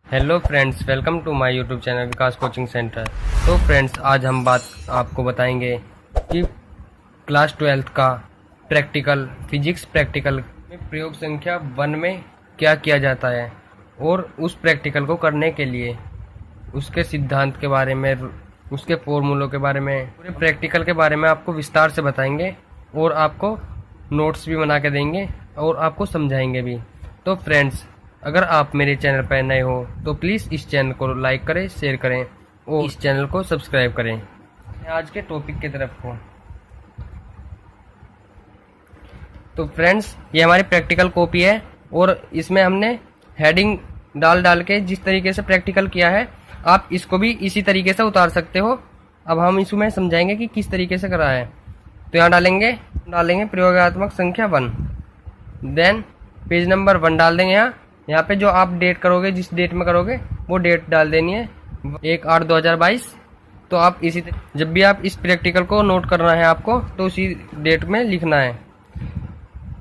Hello friends, welcome to my YouTube channel Vikas coaching centre. तो friends, आज हम बात आपको बताएंगे कि क्लास 12th का प्रैक्टिकल फिजिक्स प्रैक्टिकल में प्रयोग संख्या 1 में क्या किया जाता है और उस प्रैक्टिकल को करने के लिए उसके सिद्धांत के बारे में, उसके फॉर्मूलों के बारे में, पूरे प्रैक्टिकल के बारे में आपको विस्तार से बताएंगे और आपको नोट्स भी बना के देंगे और आपको समझाएंगे भी। तो फ्रेंड्स, अगर आप मेरे चैनल पर नए हो तो प्लीज़ इस चैनल को लाइक करें, शेयर करें और इस चैनल को सब्सक्राइब करें। आज के टॉपिक की तरफ को तो फ्रेंड्स, ये हमारी प्रैक्टिकल कॉपी है और इसमें हमने हेडिंग डाल के जिस तरीके से प्रैक्टिकल किया है, आप इसको भी इसी तरीके से उतार सकते हो। अब हम इसमें समझाएंगे कि किस तरीके से करा है। तो यहाँ डालेंगे प्रयोगात्मक संख्या 1, देन पेज नंबर 1 डाल देंगे। यहाँ पे जो आप डेट करोगे, जिस डेट में करोगे वो डेट डाल देनी है 1/8/2022। तो आप जब भी आप इस प्रैक्टिकल को नोट करना है आपको, तो उसी डेट में लिखना है।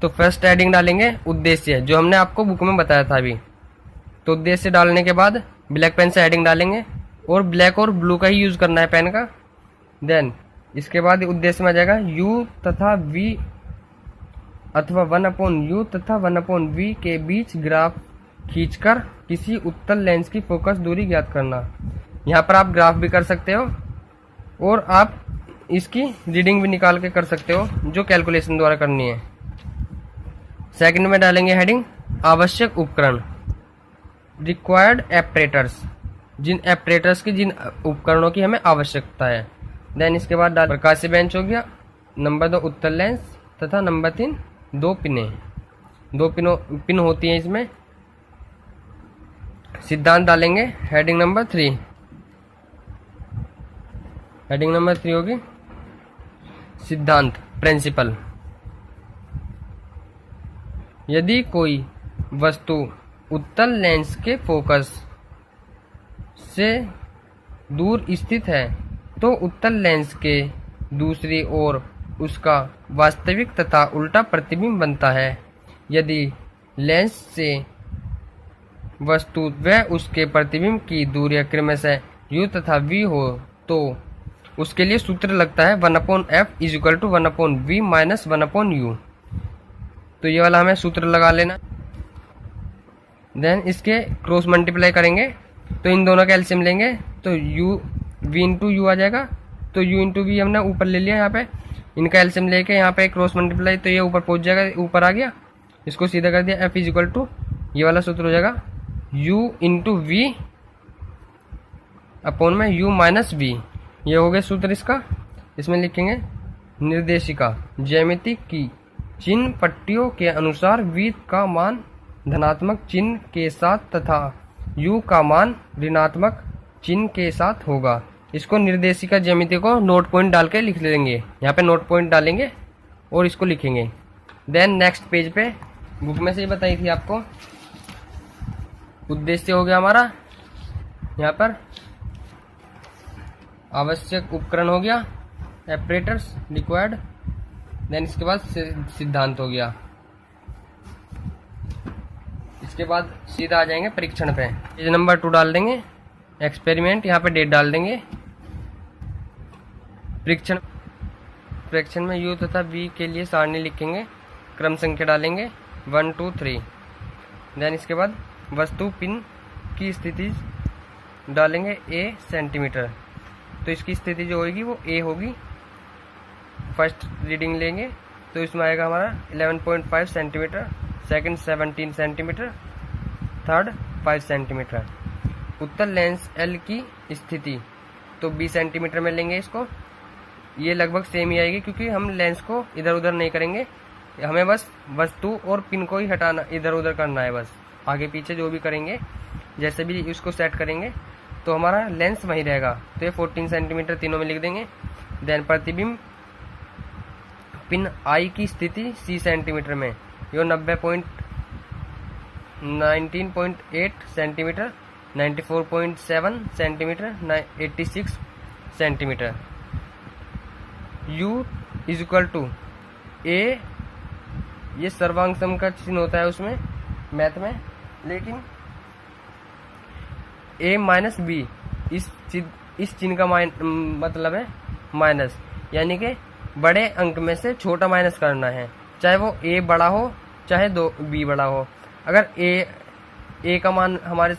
तो फर्स्ट हेडिंग डालेंगे उद्देश्य, जो हमने आपको बुक में बताया था अभी। तो उद्देश्य डालने के बाद ब्लैक पेन से हेडिंग डालेंगे और ब्लैक और ब्लू का ही यूज करना है पेन का। देन इसके बाद उद्देश्य में आ जाएगा u तथा v अथवा 1/u तथा 1/v के बीच ग्राफ खींचकर किसी उत्तल लेंस की फोकस दूरी ज्ञात करना। यहाँ पर आप ग्राफ भी कर सकते हो और आप इसकी रीडिंग भी निकाल के कर सकते हो, जो कैलकुलेशन द्वारा करनी है। सेकंड में डालेंगे हेडिंग आवश्यक उपकरण, रिक्वायर्ड एपरेटर्स, जिन उपकरणों की हमें आवश्यकता है। देन इसके बाद प्रकाशीय बेंच हो गया, नंबर 2 उत्तल लेंस तथा नंबर 3 2 पिनें। 2 पिन होती हैं इसमें। सिद्धांत डालेंगे हेडिंग नंबर 3। हेडिंग नंबर 3 होगी सिद्धांत, प्रिंसिपल। यदि कोई वस्तु उत्तल लेंस के फोकस से दूर स्थित है तो उत्तल लेंस के दूसरी ओर उसका वास्तविक तथा उल्टा प्रतिबिंब बनता है। यदि लेंस से वस्तु व उसके प्रतिबिंब की दूरी क्रमशः u तथा v हो तो उसके लिए सूत्र लगता है 1/f = 1/v - 1/u। तो ये वाला हमें सूत्र लगा लेना। देन इसके क्रॉस मल्टीप्लाई करेंगे तो इन दोनों का एलसीएम लेंगे तो v × u आ जाएगा। तो u × v हमने ऊपर ले लिया, यहाँ पे इनका एलसीएम लेके यहाँ पे क्रॉस मल्टीप्लाई, तो ये ऊपर पहुंच जाएगा, ऊपर आ गया। इसको सीधा कर दिया, f = ये वाला सूत्र हो जाएगा u × v अपॉन में u - v। ये हो गया सूत्र इसका। इसमें लिखेंगे निर्देशिका ज्यामिति की चिन्ह पट्टियों के अनुसार v का मान धनात्मक चिन्ह के साथ तथा u का मान ऋणात्मक चिन्ह के साथ होगा। इसको निर्देशिका ज्यामिति को नोट पॉइंट डाल के लिख लेंगे। यहाँ पे नोट पॉइंट डालेंगे और इसको लिखेंगे। देन नेक्स्ट पेज पे बुक में से ही बताई थी आपको, उद्देश्य हो गया हमारा, यहाँ पर आवश्यक उपकरण हो गया, एपरेटर्स रिक्वायर्ड। देन इसके बाद सिद्धांत हो गया। इसके बाद सीधा आ जाएंगे परीक्षण पे। पेज नंबर 2 डाल देंगे, एक्सपेरिमेंट, यहाँ पे डेट डाल देंगे। परीक्षण में u तथा v के लिए सारणी लिखेंगे, क्रम संख्या डालेंगे 1 2 3। देन इसके बाद वस्तु पिन की स्थिति डालेंगे a सेंटीमीटर। तो इसकी स्थिति जो होगी वो a होगी। फर्स्ट रीडिंग लेंगे तो इसमें आएगा हमारा 11.5 centimetre, second 17 centimetre, third 5 centimetre. उत्तल लेंस L की स्थिति तो 20 सेंटीमीटर में लेंगे इसको। ये लगभग सेम ही आएगी क्योंकि हम लेंस को इधर उधर नहीं करेंगे, हमें बस वस्तु और पिन को ही हटाना, इधर उधर करना है बस। आगे पीछे जो भी करेंगे, जैसे भी इसको सेट करेंगे तो हमारा लेंस वहीं रहेगा। तो ये 14 सेंटीमीटर तीनों में लिख देंगे। देन प्रतिबिंब पिन I की स्थिति C सेंटीमीटर में, यो 19.8 centimetre, 94.7 centimetre, 86 centimetre. u = a, ये सर्वांग सम का चिन्ह होता है उसमें मैथ में, लेकिन ए माइनस बी, इस चिन्ह का मतलब है माइनस, यानी कि बड़े अंक में से छोटा माइनस करना है, चाहे वो ए बड़ा हो चाहे बी बड़ा हो। अगर ए का मान हमारे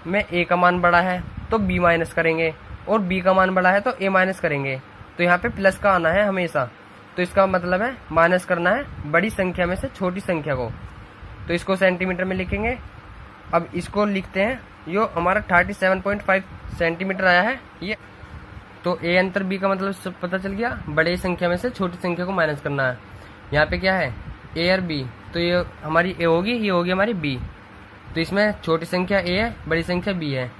में ए का मान बड़ा है तो बी माइनस करेंगे, और बी का मान बड़ा है तो ए माइनस करेंगे। तो यहाँ पे प्लस का आना है हमेशा, तो इसका मतलब है माइनस करना है बड़ी संख्या में से छोटी संख्या को। तो इसको सेंटीमीटर में लिखेंगे। अब इसको लिखते हैं, यो हमारा 37.5 सेंटीमीटर आया है ये। तो ए अंतर बी का मतलब सब पता चल गया, बड़ी संख्या में से छोटी संख्या को माइनस करना है। यहाँ पे क्या है, ए और बी, तो ये हमारी ए होगी, ये होगी हमारी बी। तो इसमें छोटी संख्या ए है, बड़ी संख्या बी है।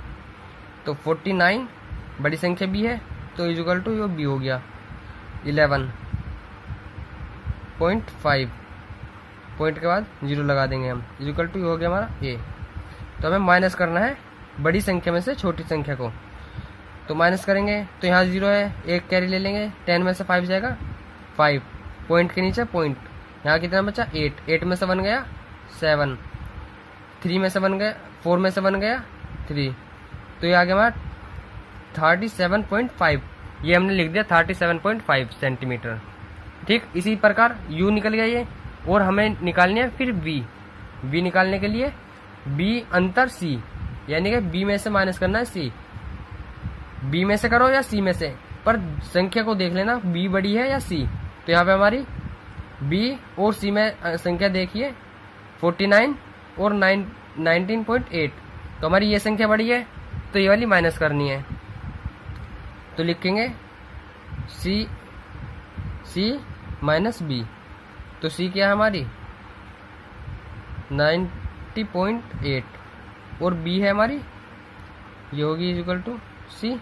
तो 49 बड़ी संख्या बी है, तो इक्वल टू यो बी हो गया 11.5, पॉइंट के बाद 0 लगा देंगे हम, इक्वल टू हो गया हमारा ए। तो हमें माइनस करना है बड़ी संख्या में से छोटी संख्या को, तो माइनस करेंगे तो यहाँ 0 है, एक कैरी ले लेंगे, 10 में से 5 जाएगा 5, पॉइंट के नीचे पॉइंट, यहाँ कितना बचा 8 में से बन गया 7, 3 में से बन गया 4 में से बन गया 3, तो ये आ गया हमारा 37.5, ये हमने लिख दिया 37.5 सेंटीमीटर। ठीक, इसी प्रकार u निकल गया ये, और हमें निकालनी है फिर v निकालने के लिए b अंतर c, यानी कि b में से माइनस करना है c, b में से करो या c में से, पर संख्या को देख लेना b बड़ी है या c। तो यहाँ पे हमारी b और c में संख्या देखिए 49 और 19.8, तो हमारी ये संख्या बड़ी है तो ये वाली माइनस करनी है। तो लिखेंगे c माइनस b, तो c क्या है हमारी 90.8 और b है हमारी, ये होगी इक्वल टू c,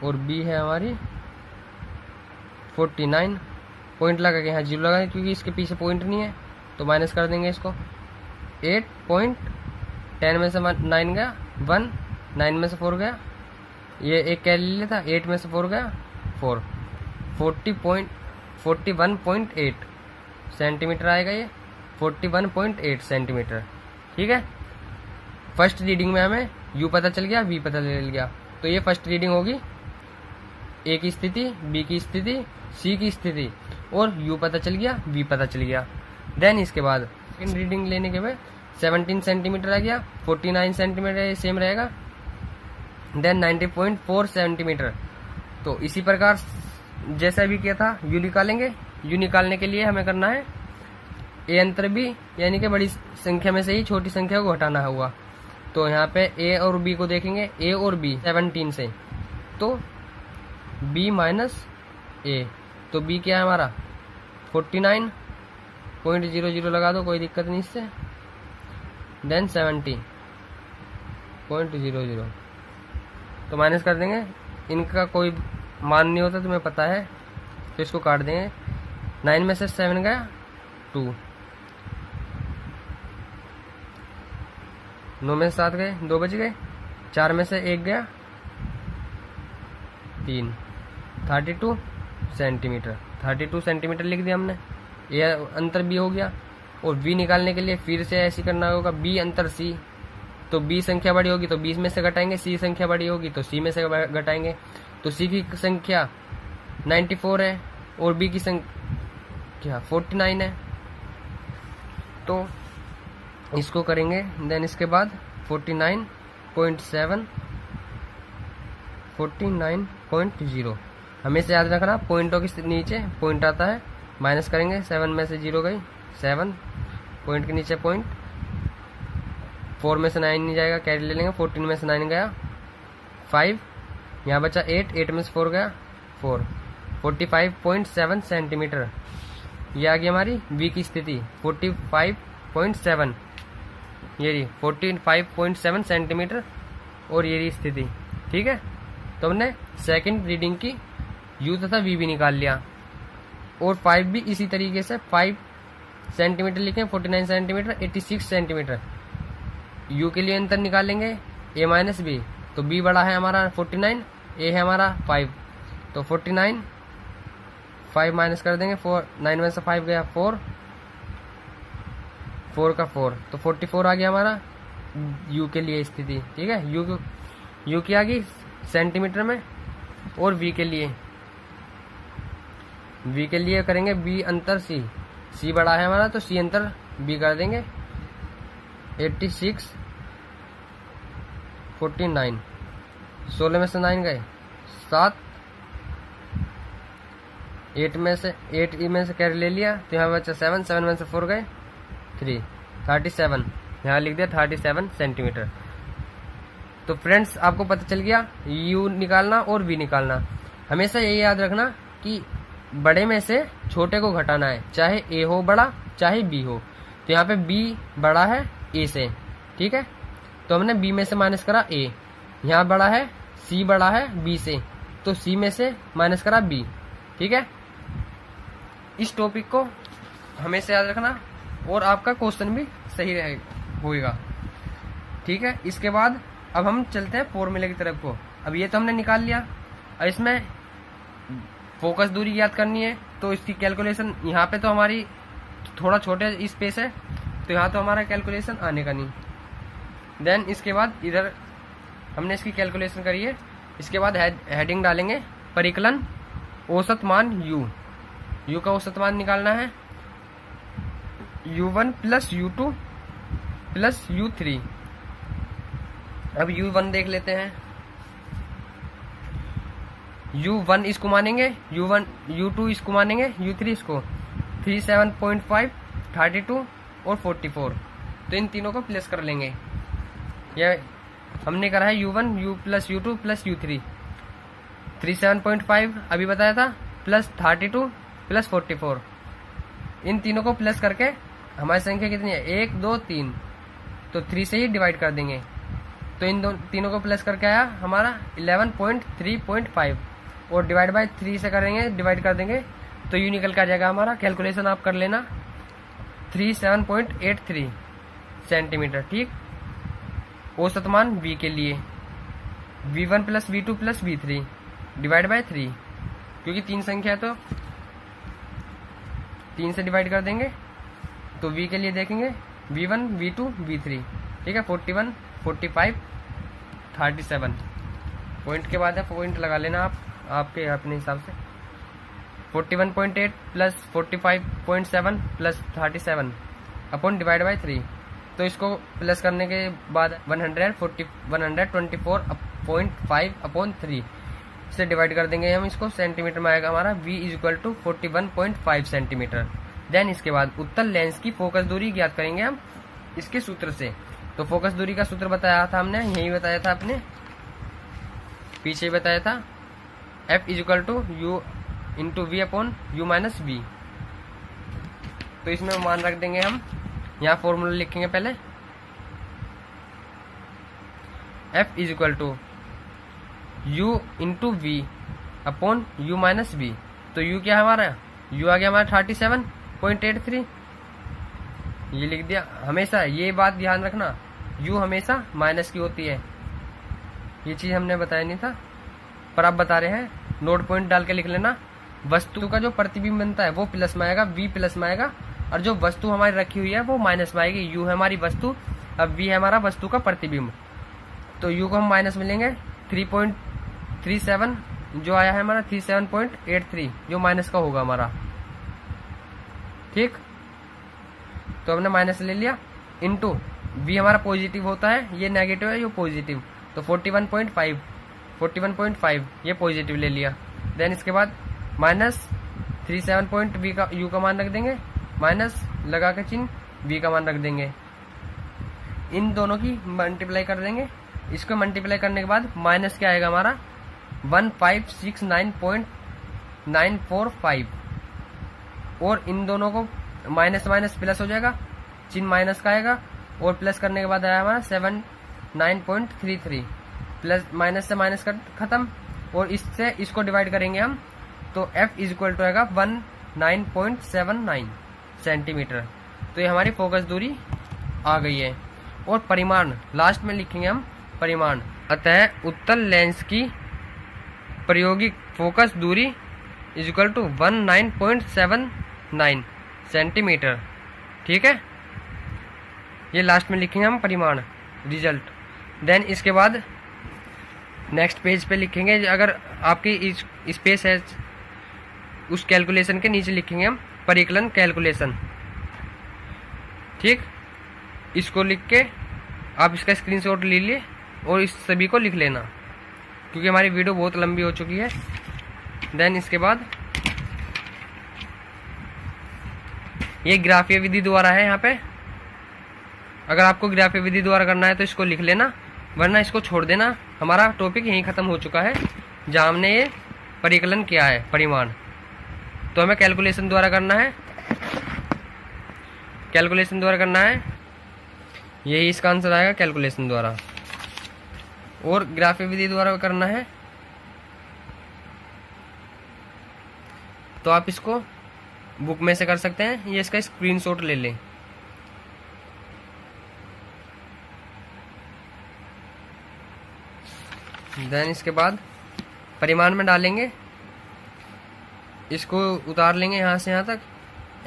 और b है हमारी 49, पॉइंट लगा के यहाँ 0 लगा, क्योंकि इसके पीछे पॉइंट नहीं है, तो माइनस कर देंगे इसको। 8.10 में से 9 गया 1, 9 में से 4 गया, ये एक कैरी ले लेता, 8 में से 4 गया 4, 41.8 सेंटीमीटर आएगा ये, 41.8 सेंटीमीटर। ठीक है, फर्स्ट रीडिंग में हमें u पता चल गया, v पता चल गया, तो ये फर्स्ट रीडिंग होगी, a की स्थिति, b की स्थिति, c की स्थिति, और u पता चल गया, v पता चल गया। देन इसके बाद सेकेंड रीडिंग लेने के बाद 17 सेंटीमीटर आ गया, 49 सेंटीमीटर ये सेम रहेगा, देन 90.4 सेंटीमीटर। तो इसी प्रकार जैसा भी किया था u निकालेंगे। u निकालने के लिए हमें करना है a अंतर b, यानी कि बड़ी संख्या में से ही छोटी संख्या को घटाना होगा। तो यहाँ पे a और b को देखेंगे, a और b 17 से, तो b माइनस a, तो b क्या है हमारा 49.00 लगा दो, कोई दिक्कत नहीं इससे, देन 70.00, तो माइनस कर देंगे, इनका कोई मान नहीं होता तुम्हें पता है, तो इसको काट देंगे। 9 में से 7 गया 2, 9 में से 7 गए 2 बच गए, 4 में से 1 गया 3, 32 सेंटीमीटर, 32 सेंटीमीटर लिख दिया हमने। ये अंतर b हो गया, और v निकालने के लिए फिर से ऐसे करना होगा, b अंतर c, तो b संख्या बड़ी होगी तो 20 में से घटाएंगे, c संख्या बड़ी होगी तो c में से घटाएंगे। तो c की संख्या 94 है और b की संख्या 49 है, तो इसको करेंगे। देन इसके बाद 49.0 हमेशा याद रखना, पॉइंटों के नीचे पॉइंट आता है, माइनस करेंगे, 7 में से 0 गई 7, पॉइंट के नीचे पॉइंट, 4 में से 9 नहीं जाएगा, कैरी ले लेंगे, 14 में से 9 गया 5, यहाँ बचा 8 में से 4 गया 4, 45.7 सेंटीमीटर, ये आ गई हमारी v की स्थिति 45.7, ये रही 45.7 सेंटीमीटर, और ये रही स्थिति। ठीक है, तो हमने सेकंड रीडिंग की u तथा v भी निकाल लिया, और 5 भी इसी तरीके से 5 सेंटीमीटर लिखें, 49 सेंटीमीटर 86 सेंटीमीटर। u के लिए अंतर निकालेंगे a माइनस b, तो b बड़ा है हमारा 49, a है हमारा 5, तो 49 5 माइनस कर देंगे, 9 में से 5 गया 4, 4 का 4, तो 44 आ गया हमारा। यू के लिए स्थिति, ठीक है। यू की आ गई सेंटीमीटर में, और वी के लिए करेंगे बी अंतर सी। सी बड़ा है हमारा तो सी अंतर बी कर देंगे 86 49। 16 में से 9 गए 7, 8 में से कैरी ले लिया तो यहाँ बचा 7, 7 में से 4 गए 3, 37। यहाँ लिख दिया 37 सेंटीमीटर। तो फ्रेंड्स आपको पता चल गया यू निकालना और वी निकालना। हमेशा यही याद रखना कि बड़े में से छोटे को घटाना है, चाहे ए हो बड़ा चाहे बी हो। तो यहाँ पे बी बड़ा है ए से, ठीक है, तो हमने बी में से माइनस करा ए। यहाँ बड़ा है सी बड़ा है बी से, तो सी में से माइनस करा बी, ठीक है। इस टॉपिक को हमेशा याद रखना और आपका क्वेश्चन भी सही होगा, ठीक है। इसके बाद अब हम चलते हैं फॉर्मूले की तरफ को। अब ये तो हमने निकाल लिया, अब इसमें फोकस दूरी याद करनी है, तो इसकी कैलकुलेशन यहाँ पे तो हमारी थोड़ा छोटे स्पेस है, तो यहाँ तो हमारा कैलकुलेशन आने का नहीं। देन इसके बाद इधर हमने इसकी कैलकुलेशन करी है। इसके बाद हेडिंग डालेंगे परिकलन औसत मान यू का औसत मान निकालना है, u1 plus u2 plus u3। अब u1 देख लेते हैं। u1 इसको मानेंगे, u2 इसको मानेंगे, u3 इसको। 37.5, 32 और 44, तो इन तीनों को प्लस कर लेंगे। यह हमने करा है u1 u plus u2 plus u3। 37.5 अभी बताया था, प्लस 32 प्लस 44, इन तीनों को प्लस करके हमारी संख्या कितनी है 1 2 3, तो 3 से ही डिवाइड कर देंगे। तो इन तीनों को प्लस करके आया हमारा 11.3.5, और डिवाइड बाय 3 से करेंगे, डिवाइड कर देंगे तो यू निकल के आ जाएगा हमारा। कैलकुलेशन आप कर लेना 37.83 सेंटीमीटर, ठीक। औसत मान v के लिए v1 plus v2 plus v3 divide by 3, क्योंकि 3 संख्या है तो 3 से डिवाइड कर देंगे। तो v के लिए देखेंगे v1 v2 v3, ठीक है। 41 45 37 पॉइंट के बाद है, पॉइंट लगा लेना आप आपके अपने हिसाब से। 41.8 plus 45.7 plus 37 upon divide by 3, तो इसको प्लस करने के बाद 124.5 अपॉन 3 से डिवाइड कर देंगे हम इसको। सेंटीमीटर में आएगा हमारा v equal to 41.5 centimetre. Then इसके बाद उत्तल लेंस की फोकस दूरी ज्ञात करेंगे हम इसके सूत्र से। तो फोकस दूरी का सूत्र बताया था हमने, यही बताया था अपने पीछे बताया था, f equal to u into v upon u minus v. तो इसमें मान रख देंगे हम, यहाँ फॉर्मूला लिखेंगे पहले, f is equal to u into v upon u minus v. तो u क्या है हमारा, u आ गया हमारा 37.83, ये लिख दिया। हमेशा ये बात ध्यान रखना, u हमेशा माइनस की होती है, ये चीज हमने बताया नहीं था पर आप बता रहे हैं, नोट पॉइंट डाल के लिख लेना। वस्तु का जो प्रतिबिंब बनता है वो प्लस में आएगा, v प्लस में आएगा, और जो वस्तु हमारी रखी हुई है वो माइनस में आएगी। u है हमारी वस्तु, अब v है हमारा वस्तु का प्रतिबिंब, तो u को हम माइनस मिलेंगे 3.37 जो आया है हमारा 37.83 जो माइनस का होगा हमारा, ठीक। तो हमने माइनस ले लिया, इंटू v हमारा पॉजिटिव होता है, ये नेगेटिव है, ये पॉजिटिव, तो 41.5 ये पॉजिटिव ले लिया। देन इसके बाद माइनस 37 का u का मान रख देंगे, माइनस लगा के चिन्ह v का मान रख देंगे, इन दोनों की मल्टीप्लाई कर देंगे। इसको मल्टीप्लाई करने के बाद माइनस क्या आएगा हमारा 1569.945, और इन दोनों को माइनस माइनस प्लस हो जाएगा, चिन्ह माइनस का आएगा, और प्लस करने के बाद आया हमारा 79.33, प्लस माइनस से माइनस कर खत्म, और इससे इसको डिवाइड करेंगे हम, तो f इज इक्वल टू आएगा 19.79 सेंटीमीटर। तो ये हमारी फोकस दूरी आ गई है। और परिमाण लास्ट में लिखेंगे हम परिमाण, अतः उत्तल लेंस की प्रायोगिक फोकस दूरी इज इक्वल टू 19.79 सेंटीमीटर, ठीक है। ये लास्ट में लिखेंगे हम परिमाण। रिजल्ट। देन इसके बाद नेक्स्ट पेज पे लिखेंगे, अगर आपकी स्पेस है उस कैलकुलेशन के नीचे लिखेंगे हम परिकलन कैलकुलेशन। ठीक, इसको लिख के आप इसका स्क्रीनशॉट ले लिए और इस सभी को लिख लेना, क्योंकि हमारी वीडियो बहुत लंबी हो चुकी है। देन इसके बाद ये ग्राफीय विधि द्वारा है। यहाँ पे अगर आपको ग्राफीय विधि द्वारा करना है तो इसको लिख लेना, वरना इसको छोड़ देना। हमारा टॉपिक यहीं ख़त्म हो चुका है जहाँ हमने ये परिकलन किया है परिमाण। तो हमें कैलकुलेशन द्वारा करना है, कैलकुलेशन द्वारा करना है, यही इसका आंसर आएगा कैलकुलेशन द्वारा। और ग्राफीय विधि द्वारा करना है तो आप इसको बुक में से कर सकते हैं, ये इसका स्क्रीनशॉट ले लें। देन इसके बाद परिमाण में डालेंगे, इसको उतार लेंगे यहाँ से यहाँ तक।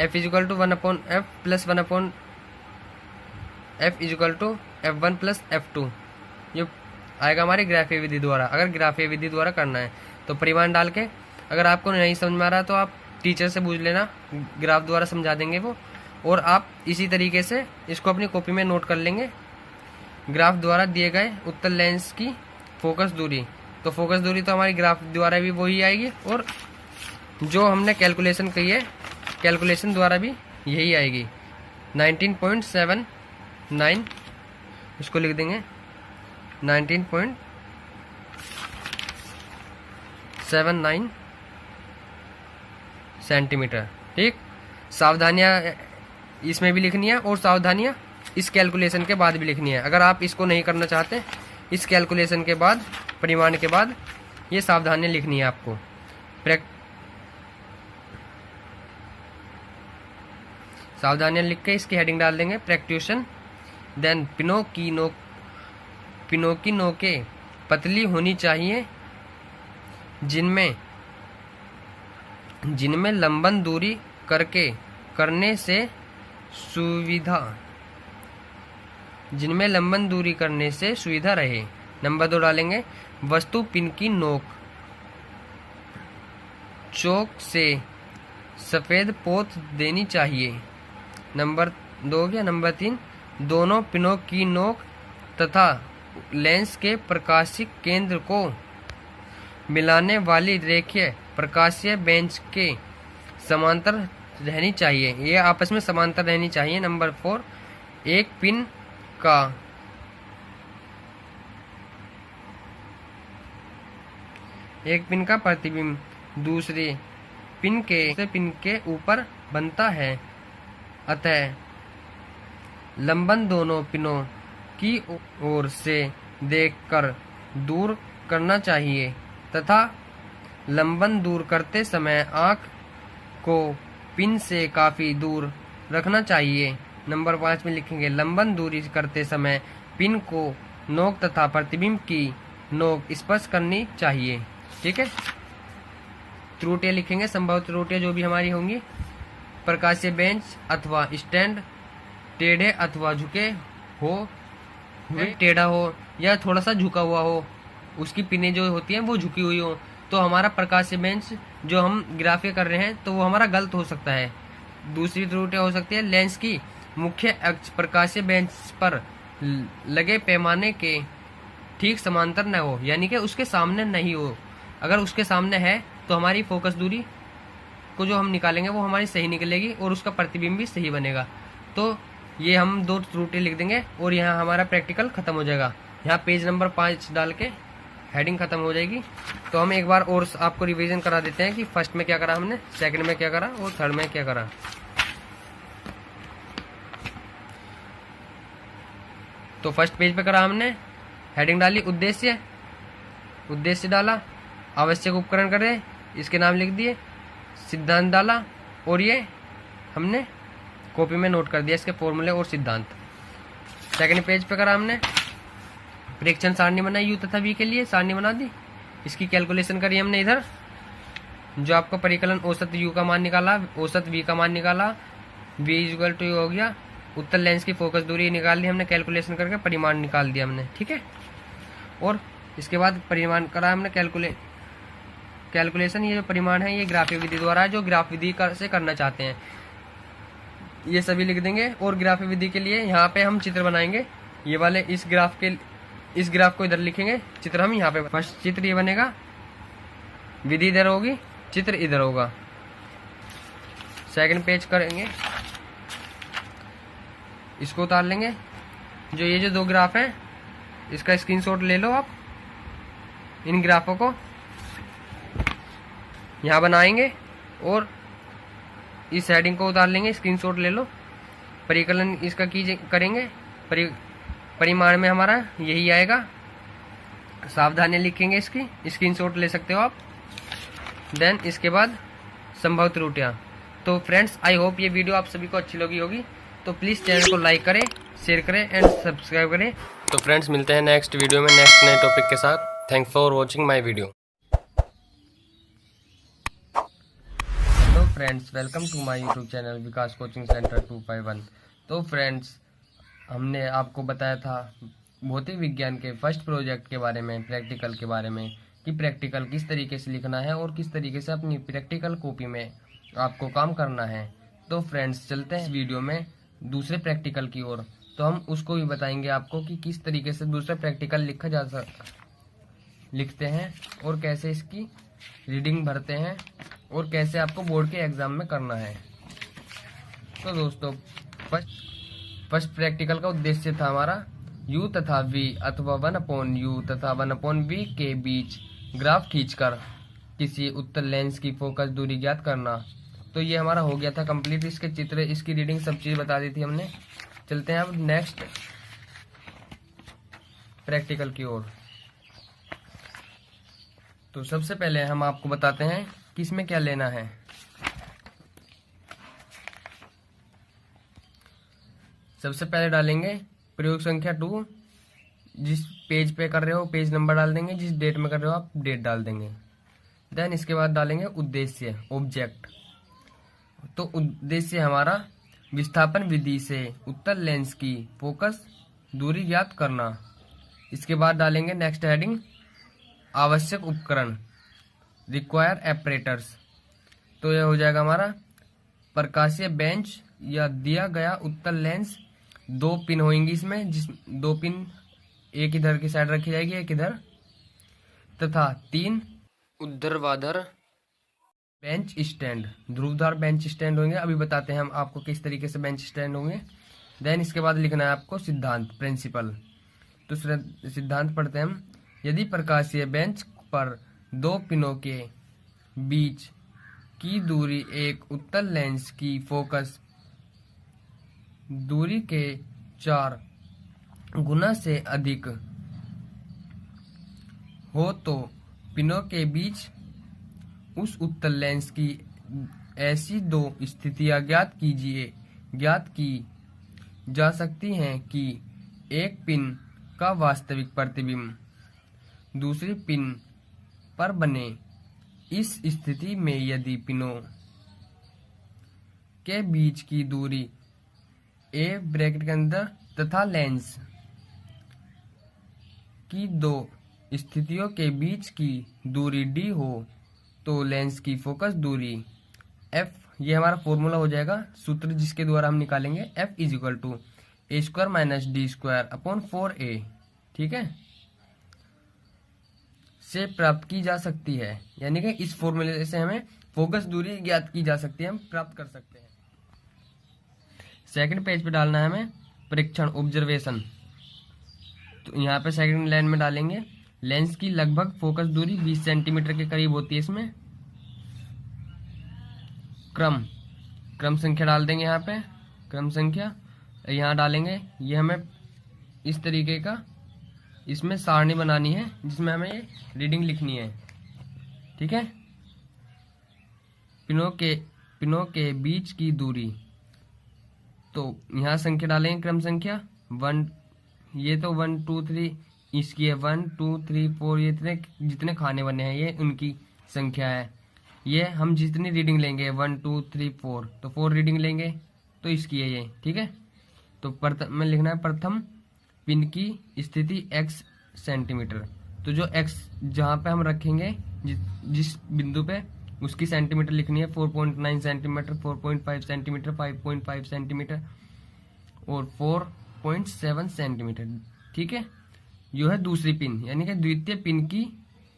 f is equal to 1/f plus 1/f is equal to f1 plus f2, ये आएगा हमारी ग्राफीय विधि द्वारा। अगर ग्राफीय विधि द्वारा करना है तो परिमाण डाल के, अगर आपको नहीं समझ में आ रहा तो आप टीचर से पूछ लेना, ग्राफ द्वारा समझा देंगे वो। और आप इसी तरीके से इसको अपनी कॉपी में नोट कर लेंगे। ग्राफ द्वारा दिए गए उत्तल लेंस की फोकस दूरी, तो फोकस दूरी तो हमारी ग्राफ द्वारा भी वही आएगी, और जो हमने कैलकुलेशन की है कैलकुलेशन द्वारा भी यही आएगी 19.79, इसको लिख देंगे 19.79 सेंटीमीटर। ठीक, सावधानियां इसमें भी लिखनी है और सावधानियां इस कैलकुलेशन के बाद भी लिखनी है। अगर आप इसको नहीं करना चाहते, इस कैलकुलेशन के बाद परिमाण के बाद ये सावधानियां लिखनी है आपको। सावधानियां लिख के इसकी हेडिंग डाल देंगे प्रैक्टिशन। देन पिनों की नोकें पतली होनी चाहिए, जिनमें लंबन दूरी करने से सुविधा रहे। नंबर 2 डालेंगे, वस्तु पिन की नोक चोक से सफ़ेद पोत देनी चाहिए। नंबर 2 या नंबर 3, दोनों पिनों की नोक तथा लेंस के प्रकाशिक केंद्र को मिलाने वाली रेखीय प्रकाशीय बेंच के समांतर रहनी चाहिए, ये आपस में समांतर रहनी चाहिए। नंबर 4, एक पिन का प्रतिबिंब दूसरे पिन के ऊपर बनता है, अतः लंबन दोनों पिनों की ओर से देखकर दूर करना चाहिए तथा लंबन दूर करते समय आँख को पिन से काफ़ी दूर रखना चाहिए। नंबर 5 में लिखेंगे, लंबन दूरी करते समय पिन को नोक तथा प्रतिबिंब की नोक स्पर्श करनी चाहिए। ठीक है, त्रुटियाँ लिखेंगे, संभव त्रुटियाँ जो भी हमारी होंगी। प्रकाशीय बेंच अथवा स्टैंड टेढ़े अथवा झुके हो, टेढ़ा हो या थोड़ा सा झुका हुआ हो, उसकी पिनें जो होती हैं वो झुकी हुई हो, तो हमारा प्रकाशीय बेंच जो हम ग्राफिक कर रहे हैं तो वो हमारा गलत हो सकता है। दूसरी त्रुटियाँ हो सकती है, लेंस की मुख्य अक्ष प्रकाशीय बेंच पर लगे पैमाने के ठीक समांतर न हो, यानी कि उसके सामने नहीं हो। अगर उसके सामने है तो हमारी फोकस दूरी को जो हम निकालेंगे वो हमारी सही निकलेगी और उसका प्रतिबिंब भी सही बनेगा। तो ये हम 2 त्रुटियाँ लिख देंगे और यहाँ हमारा प्रैक्टिकल खत्म हो जाएगा। यहाँ पेज नंबर 5 डाल के हेडिंग खत्म हो जाएगी। तो हम एक बार और आपको रिवीजन करा देते हैं कि फर्स्ट में क्या करा हमने, सेकंड में क्या करा और थर्ड में क्या करा। तो फर्स्ट पेज पे करा हमने, हेडिंग डाली उद्देश्य डाला, आवश्यक उपकरण करे, इसके नाम लिख दिए, सिद्धांत डाला और ये हमने कॉपी में नोट कर दिया इसके फॉर्मूले और सिद्धांत। सेकंड पेज पे करा हमने, परीक्षण सारणी बनाई u तथा v के लिए, सारणी बना दी, इसकी कैलकुलेशन करी हमने। इधर जो आपको परिकलन औसत u का मान निकाला, औसत v का मान निकाला, v इक्वल टू हो गया उत्तल लेंस की फोकस दूरी निकाल ली हमने, कैलकुलेशन करके परिमाण निकाल दिया हमने, ठीक है। और इसके बाद परिमाण करा हमने कैलकुलेशन। ये जो परिमाण है ये ग्राफिक विधि द्वारा है, जो ग्राफ विधि से करना चाहते हैं ये सभी लिख देंगे। और ग्राफिक विधि के लिए यहाँ पे हम चित्र बनाएंगे, ये वाले इस ग्राफ को इधर लिखेंगे, चित्र हम यहाँ पे, फर्स्ट चित्र ये बनेगा, विधि इधर होगी, चित्र इधर होगा। सेकंड पेज करेंगे, इसको उतार लेंगे। ये जो दो ग्राफ है इसका स्क्रीनशॉट ले लो आप, इन ग्राफों को यहाँ बनाएंगे और इस हेडिंग को उतार लेंगे, स्क्रीनशॉट ले लो। परिकलन इसका करेंगे, परिमाण में हमारा यही आएगा, सावधानियां लिखेंगे, इसकी स्क्रीनशॉट ले सकते हो आप। देन इसके बाद संभव त्रुटियां। तो फ्रेंड्स आई होप ये वीडियो आप सभी को अच्छी लगी होगी, तो प्लीज़ चैनल को लाइक करें, शेयर करें एंड सब्सक्राइब करें। तो फ्रेंड्स मिलते हैं नेक्स्ट वीडियो में नेक्स्ट नए टॉपिक के साथ। Thanks for watching my video. Hello friends, welcome to my YouTube channel Vikas coaching centre 251। तो फ्रेंड्स हमने आपको बताया था भौतिक विज्ञान के फर्स्ट प्रोजेक्ट के बारे में, प्रैक्टिकल के बारे में, कि प्रैक्टिकल किस तरीके से लिखना है और किस तरीके से अपनी प्रैक्टिकल कॉपी में आपको काम करना है। तो फ्रेंड्स चलते हैं वीडियो में दूसरे प्रैक्टिकल की ओर। तो हम उसको भी बताएंगे आपको कि किस तरीके से दूसरा प्रैक्टिकल लिखते हैं और कैसे इसकी रीडिंग भरते हैं और कैसे आपको बोर्ड के एग्जाम में करना है। तो दोस्तों फर्स्ट प्रैक्टिकल का उद्देश्य था हमारा u तथा v अथवा 1/u तथा 1/v के बीच ग्राफ खींचकर किसी उत्तल लेंस की फोकस दूरी ज्ञात करना। तो ये हमारा हो गया था कंप्लीट, इसके चित्र, इसकी रीडिंग, सब चीज़ बता दी थी हमने। चलते हैं अब नेक्स्ट प्रैक्टिकल की ओर। तो सबसे पहले हम आपको बताते हैं कि इसमें क्या लेना है। सबसे पहले डालेंगे प्रयोग संख्या 2, जिस पेज पे कर रहे हो पेज नंबर डाल देंगे, जिस डेट में कर रहे हो आप डेट डाल देंगे। देन इसके बाद डालेंगे उद्देश्य, ऑब्जेक्ट। तो उद्देश्य हमारा विस्थापन विधि से उत्तल लेंस की फोकस दूरी ज्ञात करना। इसके बाद डालेंगे नेक्स्ट हेडिंग, आवश्यक उपकरण, रिक्वायर एपरेटर्स। तो यह हो जाएगा हमारा प्रकाशीय बेंच या दिया गया उत्तल लेंस, 2 पिन होंगी इसमें, जिस 2 पिन एक इधर की साइड रखी जाएगी, एक इधर, तथा 3 ऊर्ध्वाधर बेंच स्टैंड, ध्रुवधार बेंच स्टैंड होंगे। अभी बताते हैं हम आपको किस तरीके से बेंच स्टैंड होंगे। देन इसके बाद लिखना है आपको सिद्धांत, प्रिंसिपल। तो सिद्धांत पढ़ते हैं हम। यदि प्रकाशीय बेंच पर 2 पिनों के बीच की दूरी एक उत्तल लेंस की फोकस दूरी के 4 गुना से अधिक हो तो पिनों के बीच उस उत्तल लेंस की ऐसी 2 स्थितियां ज्ञात की जा सकती हैं कि एक पिन का वास्तविक प्रतिबिंब दूसरी पिन पर बने। इस स्थिति में यदि पिनों के बीच की दूरी a ब्रैकेट के अंदर तथा लेंस की 2 स्थितियों के बीच की दूरी d हो तो लेंस की फोकस दूरी f, ये हमारा फॉर्मूला हो जाएगा, सूत्र जिसके द्वारा हम निकालेंगे f = a² - d² 4a, ठीक है, से प्राप्त की जा सकती है। यानी कि इस फॉर्मूले से हमें फोकस दूरी ज्ञात की जा सकती है, हम प्राप्त कर सकते हैं। सेकंड पेज पे डालना है हमें परीक्षण, ऑब्जर्वेशन। तो यहाँ पे सेकंड लाइन में डालेंगे लेंस की लगभग फोकस दूरी 20 सेंटीमीटर के करीब होती है। इसमें क्रम संख्या डाल देंगे, यहाँ पे क्रम संख्या यहाँ डालेंगे। ये हमें इस तरीके का इसमें सारणी बनानी है जिसमें हमें ये रीडिंग लिखनी है, ठीक है। पिनों के बीच की दूरी, तो यहाँ संख्या डालेंगे, क्रम संख्या 1, ये तो 1 2 3 इसकी है, 1 2 3 4, ये जितने खाने बने हैं ये उनकी संख्या है। ये हम जितनी रीडिंग लेंगे 1 2 3 4, तो 4 रीडिंग लेंगे तो इसकी है ये, ठीक है। तो प्रथम में लिखना है प्रथम पिन की स्थिति x सेंटीमीटर। तो जो x जहां पे हम रखेंगे जिस बिंदु पे उसकी सेंटीमीटर लिखनी है 4.9 सेंटीमीटर, 4.5 सेंटीमीटर, 5.5 सेंटीमीटर और 4.7 सेंटीमीटर। ठीक है, यो है दूसरी पिन यानी कि द्वितीय पिन की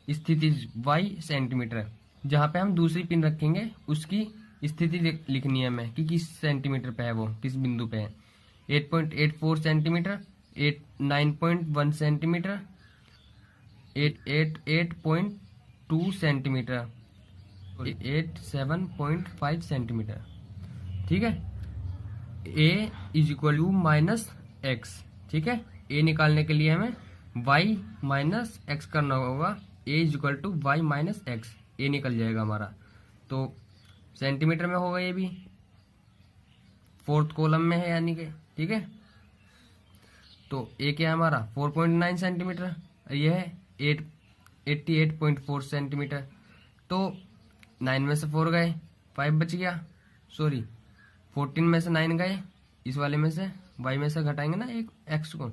स्थिति y सेंटीमीटर। जहां पे हम दूसरी पिन रखेंगे उसकी स्थिति लिखनी है हमें कि किस सेंटीमीटर पे है, वो किस बिंदु पे है। 8.84 सेंटीमीटर, 9.1 सेंटीमीटर, 8.2 सेंटीमीटर, 7.5 सेंटीमीटर। ठीक है, a is equal to minus x. ठीक है, a निकालने के लिए हमें y माइनस एक्स करना होगा। a is equal to y minus x, a निकल जाएगा हमारा। तो सेंटीमीटर में होगा ये भी, फोर्थ कॉलम में है यानी कि। ठीक है, तो a क्या है हमारा 4.9 सेंटीमीटर, ये है 88.4 सेंटीमीटर। तो 9 में से 4 गए, 5 बच गया, सॉरी 14 में से 9 गए, इस वाले में से y में से घटाएंगे ना एक x को,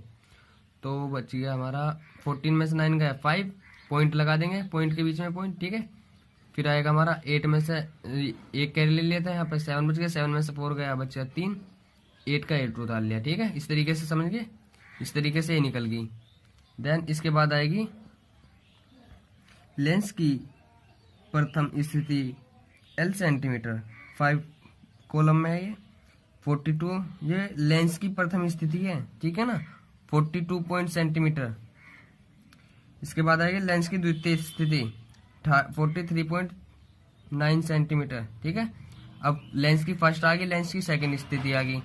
तो बच गया हमारा 14 में से 9 गए 5, पॉइंट लगा देंगे, पॉइंट के बीच में पॉइंट। ठीक है, फिर आएगा हमारा 8 में से एक कैरी ले लेते हैं, यहाँ पे 7 बच गया, 7 में से 4 गया, बचा 3, 8 का 8 उतार लिया। ठीक है, इस तरीके से समझ गए, इस तरीके से ये निकल गई। देन इसके बाद आएगी लेंस की प्रथम स्थिति L सेंटीमीटर, 5 कॉलम में है ये 42, ये लेंस की प्रथम स्थिति है। ठीक है ना, 42 सेंटीमीटर। इसके बाद आएगी लेंस की द्वितीय स्थिति 43.9 सेंटीमीटर। ठीक है, अब लेंस की फर्स्ट आ गई, लेंस की सेकंड स्थिति आ गई,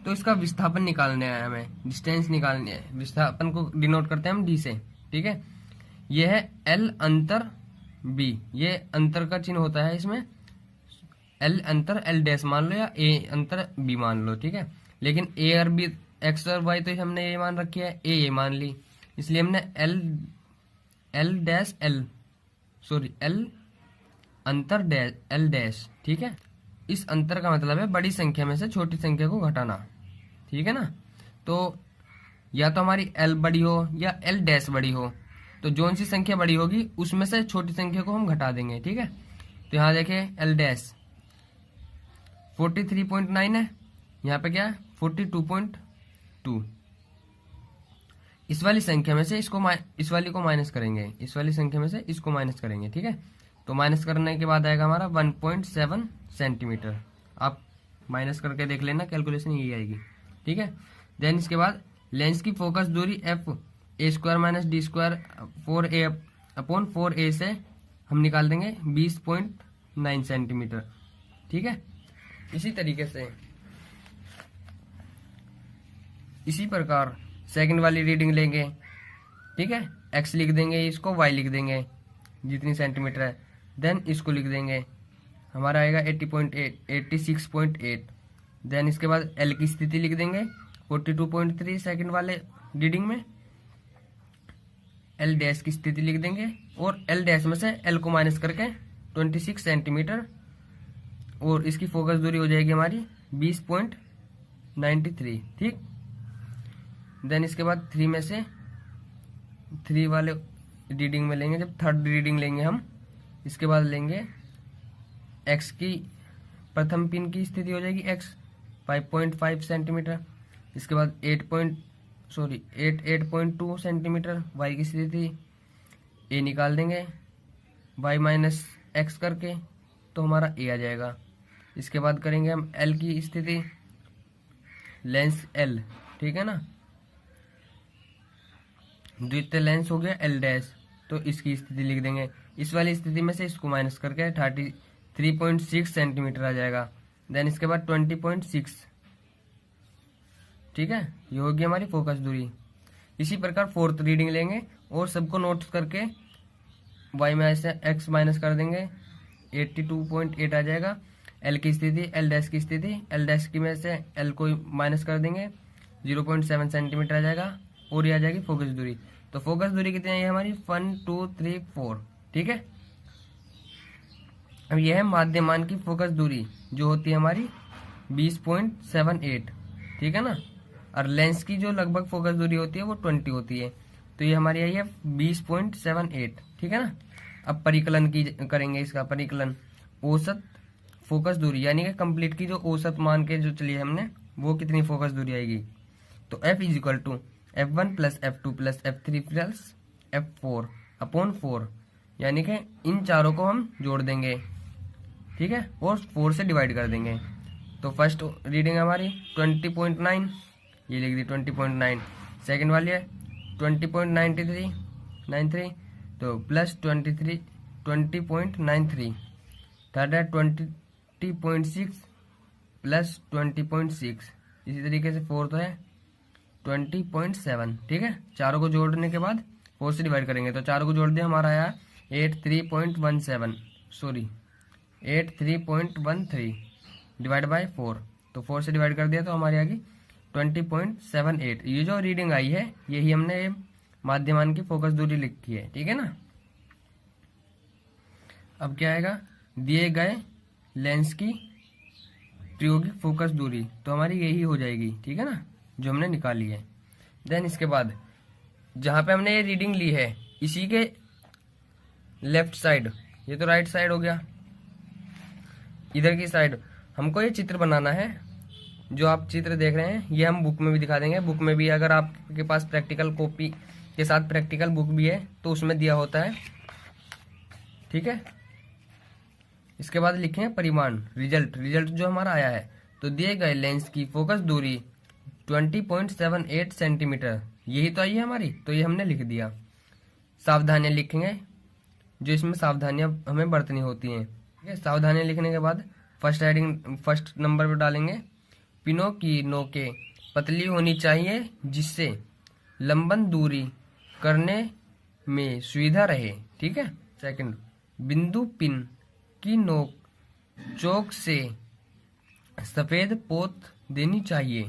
तो इसका विस्थापन निकालने है हमें, डिस्टेंस निकालनी है। विस्थापन को डिनोट करते हैं हम डी से। ठीक है, ये है L अंतर B, ये अंतर का चिन्ह होता है इसमें, L अंतर L डैश मान लो या A अंतर B मान लो। ठीक है, लेकिन A और B x और y तो हमने ये मान रखी है, A ये मान ली, इसलिए हमने L dash L sorry L अंतर डैश L डैश। ठीक है, इस अंतर का मतलब है बड़ी संख्या में से छोटी संख्या को घटाना। ठीक है ना, तो या तो हमारी L बड़ी हो या L डैश बड़ी हो, तो जो सी संख्या बड़ी होगी उसमें से छोटी संख्या को हम घटा देंगे। ठीक है, तो यहाँ देखें L डैश 43.9 है, यहाँ पे क्या है 42.2। इस वाली संख्या में से इस वाली को माइनस करेंगे, इस वाली संख्या में से इसको माइनस करेंगे। ठीक है, तो माइनस करने के बाद आएगा हमारा 1.7 सेंटीमीटर। आप माइनस करके देख लेना, कैलकुलेशन यही आएगी। ठीक है, देन इसके बाद लेंस की फोकस दूरी f a square minus D square 4a upon 4a से हम निकाल देंगे 20.9 सेंटीमीटर। ठीक है, इसी तरीके से इसी प्रकार सेकंड वाली रीडिंग लेंगे। ठीक है, x लिख देंगे, इसको y लिख देंगे जितनी सेंटीमीटर है, देन इसको लिख देंगे, हमारा आएगा 86.8। देन इसके बाद L की स्थिति लिख देंगे 42.3 सेकंड वाले रीडिंग में, L डैश की स्थिति लिख देंगे और L डैश में से L को माइनस करके 26 सेंटीमीटर, और इसकी फोकस दूरी हो जाएगी हमारी 20.93। ठीक, देन इसके बाद 3 में से 3 वाले रीडिंग में लेंगे, जब थर्ड रीडिंग लेंगे हम, इसके बाद लेंगे x की प्रथम पिन की स्थिति हो जाएगी x 5.5 सेंटीमीटर, इसके बाद 8.2 सेंटीमीटर y की स्थिति a निकाल देंगे y माइनस एक्स करके, तो हमारा a आ जाएगा। इसके बाद करेंगे हम l की स्थिति, लेंस L। ठीक है ना, द्वितीय लेंस हो गया L डैश, तो इसकी स्थिति लिख देंगे, इस वाली स्थिति में से इसको माइनस करके 33.6 सेंटीमीटर आ जाएगा। देन इसके बाद 20.6। ठीक है, ये होगी हमारी फोकस दूरी। इसी प्रकार फोर्थ रीडिंग लेंगे और सबको नोट करके y में ऐसे x माइनस कर देंगे, 82.8 आ जाएगा। L की स्थिति, L डैश की स्थिति, L डैश की में से L को माइनस कर देंगे, 0.7 सेंटीमीटर आ जाएगा, और ये आ जाएगी फोकस दूरी। तो फोकस दूरी कितनी है हमारी 1 2 3 4। ठीक है, अब यह है माध्यमान की फोकस दूरी जो होती है हमारी 20.78। ठीक है ना, और लेंस की जो लगभग फोकस दूरी होती है वो 20 होती है। तो ये हमारी आई है 20.78, ठीक है ना। अब परिकलन की करेंगे, इसका परिकलन औसत फोकस दूरी यानी कि कंप्लीट की जो औसत मान के जो चली है हमने, वो कितनी फोकस दूरी आएगी। तो F is equal to F1 plus F2 plus F3 plus F4 upon 4, यानी कि इन चारों को हम जोड़ देंगे, ठीक है, और 4 से डिवाइड कर देंगे। तो फर्स्ट रीडिंग हमारी 20.9, ये लिख दी 20.9। सेकेंड वाली है 20.93, तो प्लस 20.93। थर्ड है 20.6 प्लस 20.6। इसी तरीके से फोर्थ है 20.7, ठीक है। चारों को जोड़ने के बाद 4 से डिवाइड करेंगे, तो चारों को जोड़ दिया, हमारा आया 83.13 डिवाइड बाय 4। तो 4 से डिवाइड कर दिया तो हमारी आ गई 20.78। ये जो रीडिंग आई है यही हमने माध्यमान की फोकस दूरी लिखी है, ठीक है ना। अब क्या आएगा, दिए गए लेंस की प्रायोगिक फोकस दूरी, तो हमारी यही हो जाएगी, ठीक है ना, जो हमने निकाली है। देन इसके बाद जहां पे हमने ये रीडिंग ली है इसी के लेफ्ट साइड, ये तो राइट साइड हो गया, इधर की साइड हमको ये चित्र बनाना है। जो आप चित्र देख रहे हैं ये हम बुक में भी दिखा देंगे। बुक में भी अगर आपके पास प्रैक्टिकल कॉपी के साथ प्रैक्टिकल बुक भी है तो उसमें दिया होता है, ठीक है। इसके बाद लिखे हैं परिमाण, रिजल्ट जो हमारा आया है। तो दिए गए लेंस की फोकस दूरी 20.78 सेंटीमीटर, यही तो आई है हमारी, तो ये हमने लिख दिया। सावधानियां लिखेंगे, जो इसमें सावधानियां हमें बरतनी होती हैं, ठीक है। सावधानियां लिखने के बाद फर्स्ट नंबर पर डालेंगे, पिनों की नोकें पतली होनी चाहिए जिससे लंबन दूरी करने में सुविधा रहे, ठीक है। सेकंड, बिंदु पिन की नोक चौक से सफेद पोत देनी चाहिए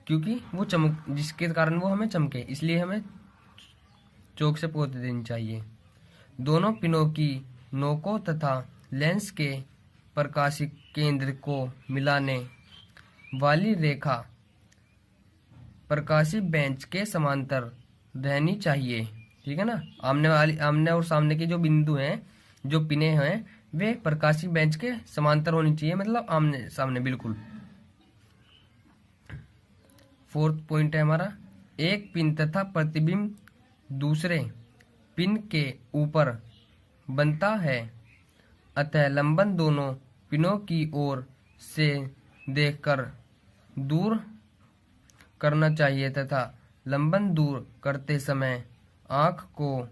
क्योंकि वो चमक, जिसके कारण वो हमें चमके, इसलिए हमें चौक से पोत देनी चाहिए। दोनों पिनों की नोकों तथा लेंस के प्रकाशिक केंद्र को मिलाने वाली रेखा प्रकाशी बेंच के समांतर रहनी चाहिए, ठीक है ना। आमने और सामने की जो बिंदु हैं, जो पिने हैं, वे प्रकाशी बेंच के समांतर होनी चाहिए, मतलब आमने सामने बिल्कुल। फोर्थ पॉइंट है हमारा, एक पिन तथा प्रतिबिंब दूसरे पिन के ऊपर बनता है, अतः लंबन दोनों पिनों की ओर से देखकर दूर करना चाहिए तथा लंबन दूर करते समय आंख को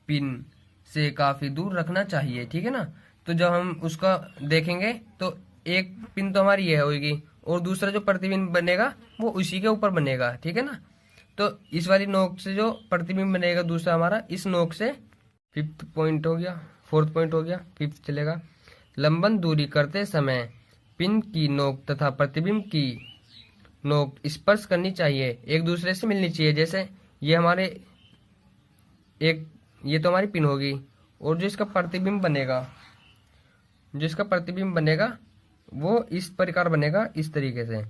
पिन से काफी दूर रखना चाहिए, ठीक है ना। तो जब हम उसका देखेंगे तो एक पिन तो हमारी ये होगी और दूसरा जो प्रतिबिंब बनेगा वो उसी के ऊपर बनेगा, ठीक है ना। तो इस वाली नोक से जो प्रतिबिंब बनेगा दूसरा हमारा, इस नोक से फोर्थ पॉइंट हो गया, फिफ्थ चलेगा। लंबन दूरी करते समय पिन की नोक तथा प्रतिबिंब की नोक स्पर्श करनी चाहिए, एक दूसरे से मिलनी चाहिए। जैसे ये हमारे ये तो हमारी पिन होगी और जो इसका प्रतिबिंब बनेगा वो इस प्रकार बनेगा, इस तरीके से।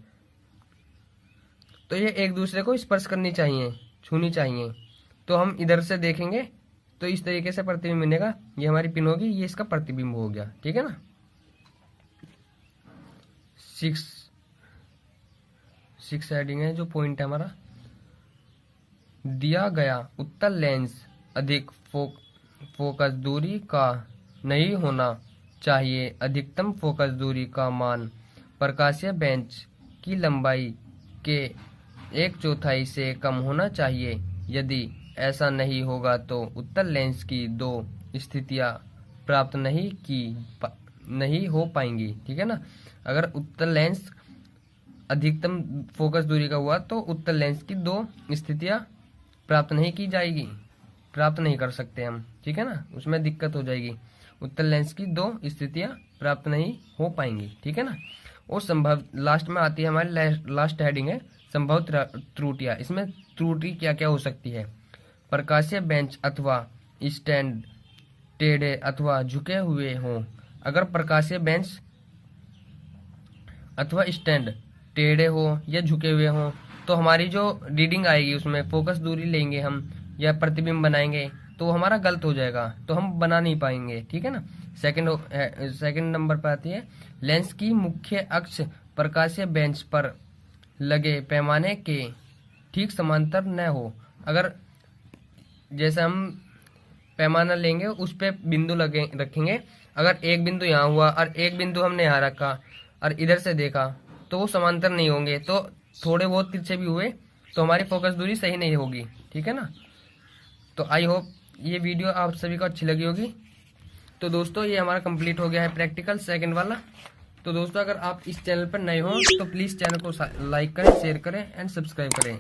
तो ये एक दूसरे को स्पर्श करनी चाहिए, छूनी चाहिए। तो हम इधर से देखेंगे तो इस तरीके से प्रतिबिंब बनेगा, ये हमारी पिन होगी, ये इसका प्रतिबिंब हो गया, ठीक है ना। 6 हेडिंग है, जो पॉइंट है हमारा, दिया गया उत्तल लेंस अधिक फोकस दूरी का नहीं होना चाहिए। अधिकतम फोकस दूरी का मान प्रकाशीय बेंच की लंबाई के 1/4 से कम होना चाहिए। यदि ऐसा नहीं होगा तो उत्तल लेंस की 2 स्थितियां प्राप्त नहीं हो पाएंगी, ठीक है ना। अगर उत्तल लेंस अधिकतम फोकस दूरी का हुआ तो उत्तल लेंस की 2 स्थितियां प्राप्त नहीं कर सकते हम, ठीक है ना, उसमें दिक्कत हो जाएगी। उत्तल लेंस की 2 स्थितियां प्राप्त नहीं हो पाएंगी, ठीक है ना। और संभव, लास्ट में आती है हमारी लास्ट हेडिंग है, संभव त्रुटियां। इसमें त्रुटि क्या क्या हो सकती है। प्रकाशीय बेंच अथवा स्टैंड टेढ़े अथवा झुके हुए हों। अगर प्रकाशीय बेंच अथवा स्टैंड टेढ़े हो या झुके हुए हों तो हमारी जो रीडिंग आएगी उसमें फोकस दूरी लेंगे हम या प्रतिबिंब बनाएंगे तो हमारा गलत हो जाएगा, तो हम बना नहीं पाएंगे, ठीक है ना। सेकंड नंबर पर आती है लेंस की मुख्य अक्ष प्रकाशीय बेंच पर लगे पैमाने के ठीक समांतर न हो। अगर जैसे हम पैमाना लेंगे उस पे बिंदु लगे रखेंगे, अगर एक बिंदु यहाँ हुआ और एक बिंदु हमने यहाँ रखा और इधर से देखा तो वो समांतर नहीं होंगे, तो थोड़े बहुत तिरछे भी हुए तो हमारी फोकस दूरी सही नहीं होगी, ठीक है ना। तो आई होप ये वीडियो आप सभी को अच्छी लगी होगी। तो दोस्तों ये हमारा कंप्लीट हो गया है प्रैक्टिकल सेकंड वाला। तो दोस्तों अगर आप इस चैनल पर नए हो तो प्लीज़ चैनल को लाइक करें, शेयर करें एंड सब्सक्राइब करें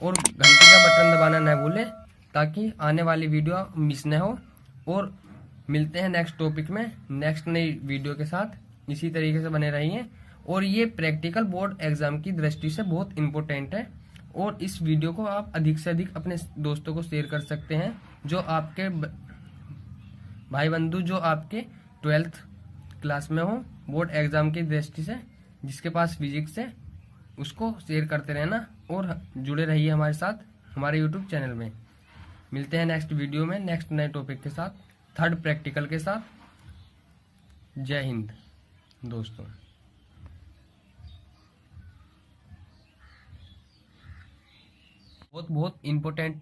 और घंटी का बटन दबाना न भूलें ताकि आने वाली वीडियो मिस न हो। और मिलते हैं नेक्स्ट टॉपिक में नेक्स्ट नई वीडियो के साथ। इसी तरीके से बने रहिए। और ये प्रैक्टिकल बोर्ड एग्जाम की दृष्टि से बहुत इंपॉर्टेंट है और इस वीडियो को आप अधिक से अधिक अपने दोस्तों को शेयर कर सकते हैं, जो आपके भाई बंधु जो आपके 12th क्लास में हो बोर्ड एग्जाम की दृष्टि से, जिसके पास फिजिक्स है उसको शेयर करते रहना और जुड़े रहिए हमारे साथ हमारे यूट्यूब चैनल में। मिलते हैं नेक्स्ट वीडियो में नेक्स्ट नए टॉपिक के साथ, थर्ड प्रैक्टिकल के साथ। जय हिंद दोस्तों। बहुत इम्पोर्टेंट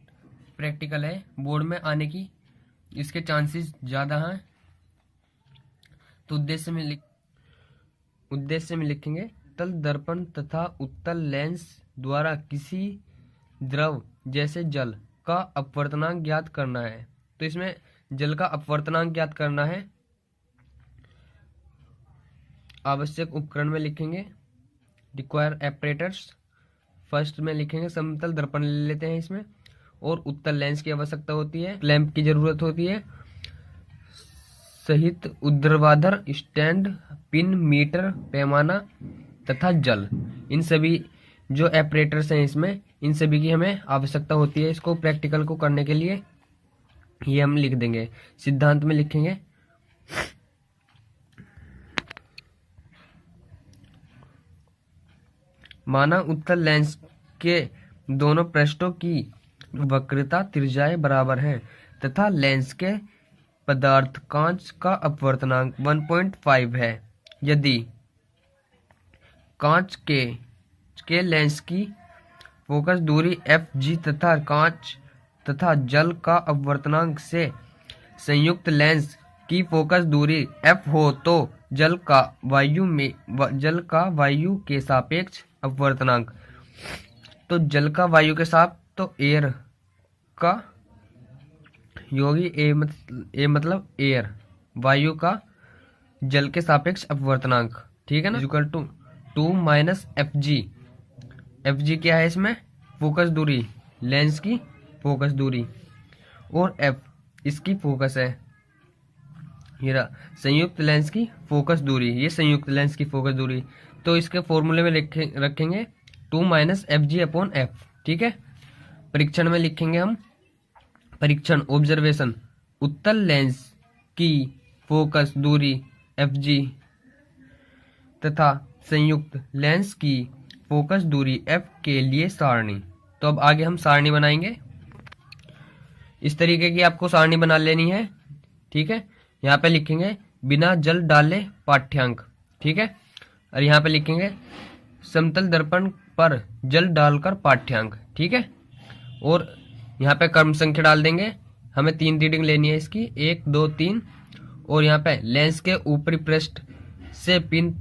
प्रैक्टिकल है, बोर्ड में आने की इसके चांसेस ज़्यादा हैं। तो उद्देश्य में लिखेंगे तल दर्पण तथा उत्तल लेंस द्वारा किसी द्रव जैसे जल का अपवर्तनांक ज्ञात करना है। तो इसमें जल का अपवर्तनांक ज्ञात करना है। आवश्यक उपकरण में लिखेंगे रिक्वायर एपरेटर्स। फर्स्ट में लिखेंगे समतल दर्पण ले लेते हैं इसमें, और उत्तल लेंस की आवश्यकता होती है, लैंप की जरूरत होती है, सहित ऊर्ध्वाधर स्टैंड, पिन, मीटर, पैमाना तथा जल। इन सभी जो एपरेटर्स हैं इसमें इन सभी की हमें आवश्यकता होती है इसको प्रैक्टिकल को करने के लिए। ये हम लिख देंगे। सिद्धांत में लिखेंगे माना उत्तल लेंस के दोनों पृष्ठों की वक्रता त्रिज्याएं बराबर हैं तथा लेंस के पदार्थकांच का अपवर्तनांक 1.5 है। यदि कांच के लेंस की फोकस दूरी fg तथा कांच तथा जल का अपवर्तनांक से संयुक्त लेंस की फोकस दूरी f हो तो जल का वायु के सापेक्ष अपवर्तनांक, तो जल का वायु के साथ तो एयर का योगी ए मतलब एयर, वायु का जल के सापेक्ष अपवर्तनांक, ठीक है ना, इक्वल टू 2 माइनस एफ क्या है इसमें फोकस दूरी, लेंस की फोकस दूरी, और एफ इसकी फोकस है, ये रहा संयुक्त लेंस की फोकस दूरी, ये संयुक्त लेंस की फोकस दूरी। तो इसके फॉर्मूले में रखेंगे 2 माइनस FG अपॉन एफ, ठीक है। परीक्षण में लिखेंगे हम परीक्षण ऑब्जर्वेशन उत्तल लेंस की फोकस दूरी FG तथा संयुक्त लेंस की फोकस दूरी f के लिए सारणी। तो अब आगे हम सारणी बनाएंगे। इस तरीके की आपको सारणी बना लेनी है, ठीक है। यहाँ पे लिखेंगे बिना जल डाले पाठ्यांक, ठीक है, और यहाँ पे लिखेंगे समतल दर्पण पर जल डालकर पाठ्यांक, ठीक है। और यहाँ पे क्रम संख्या डाल देंगे, हमें 3 रीडिंग लेनी है इसकी, 1 2 3, और यहाँ पे लेंस के ऊपरी पृष्ठ से पिन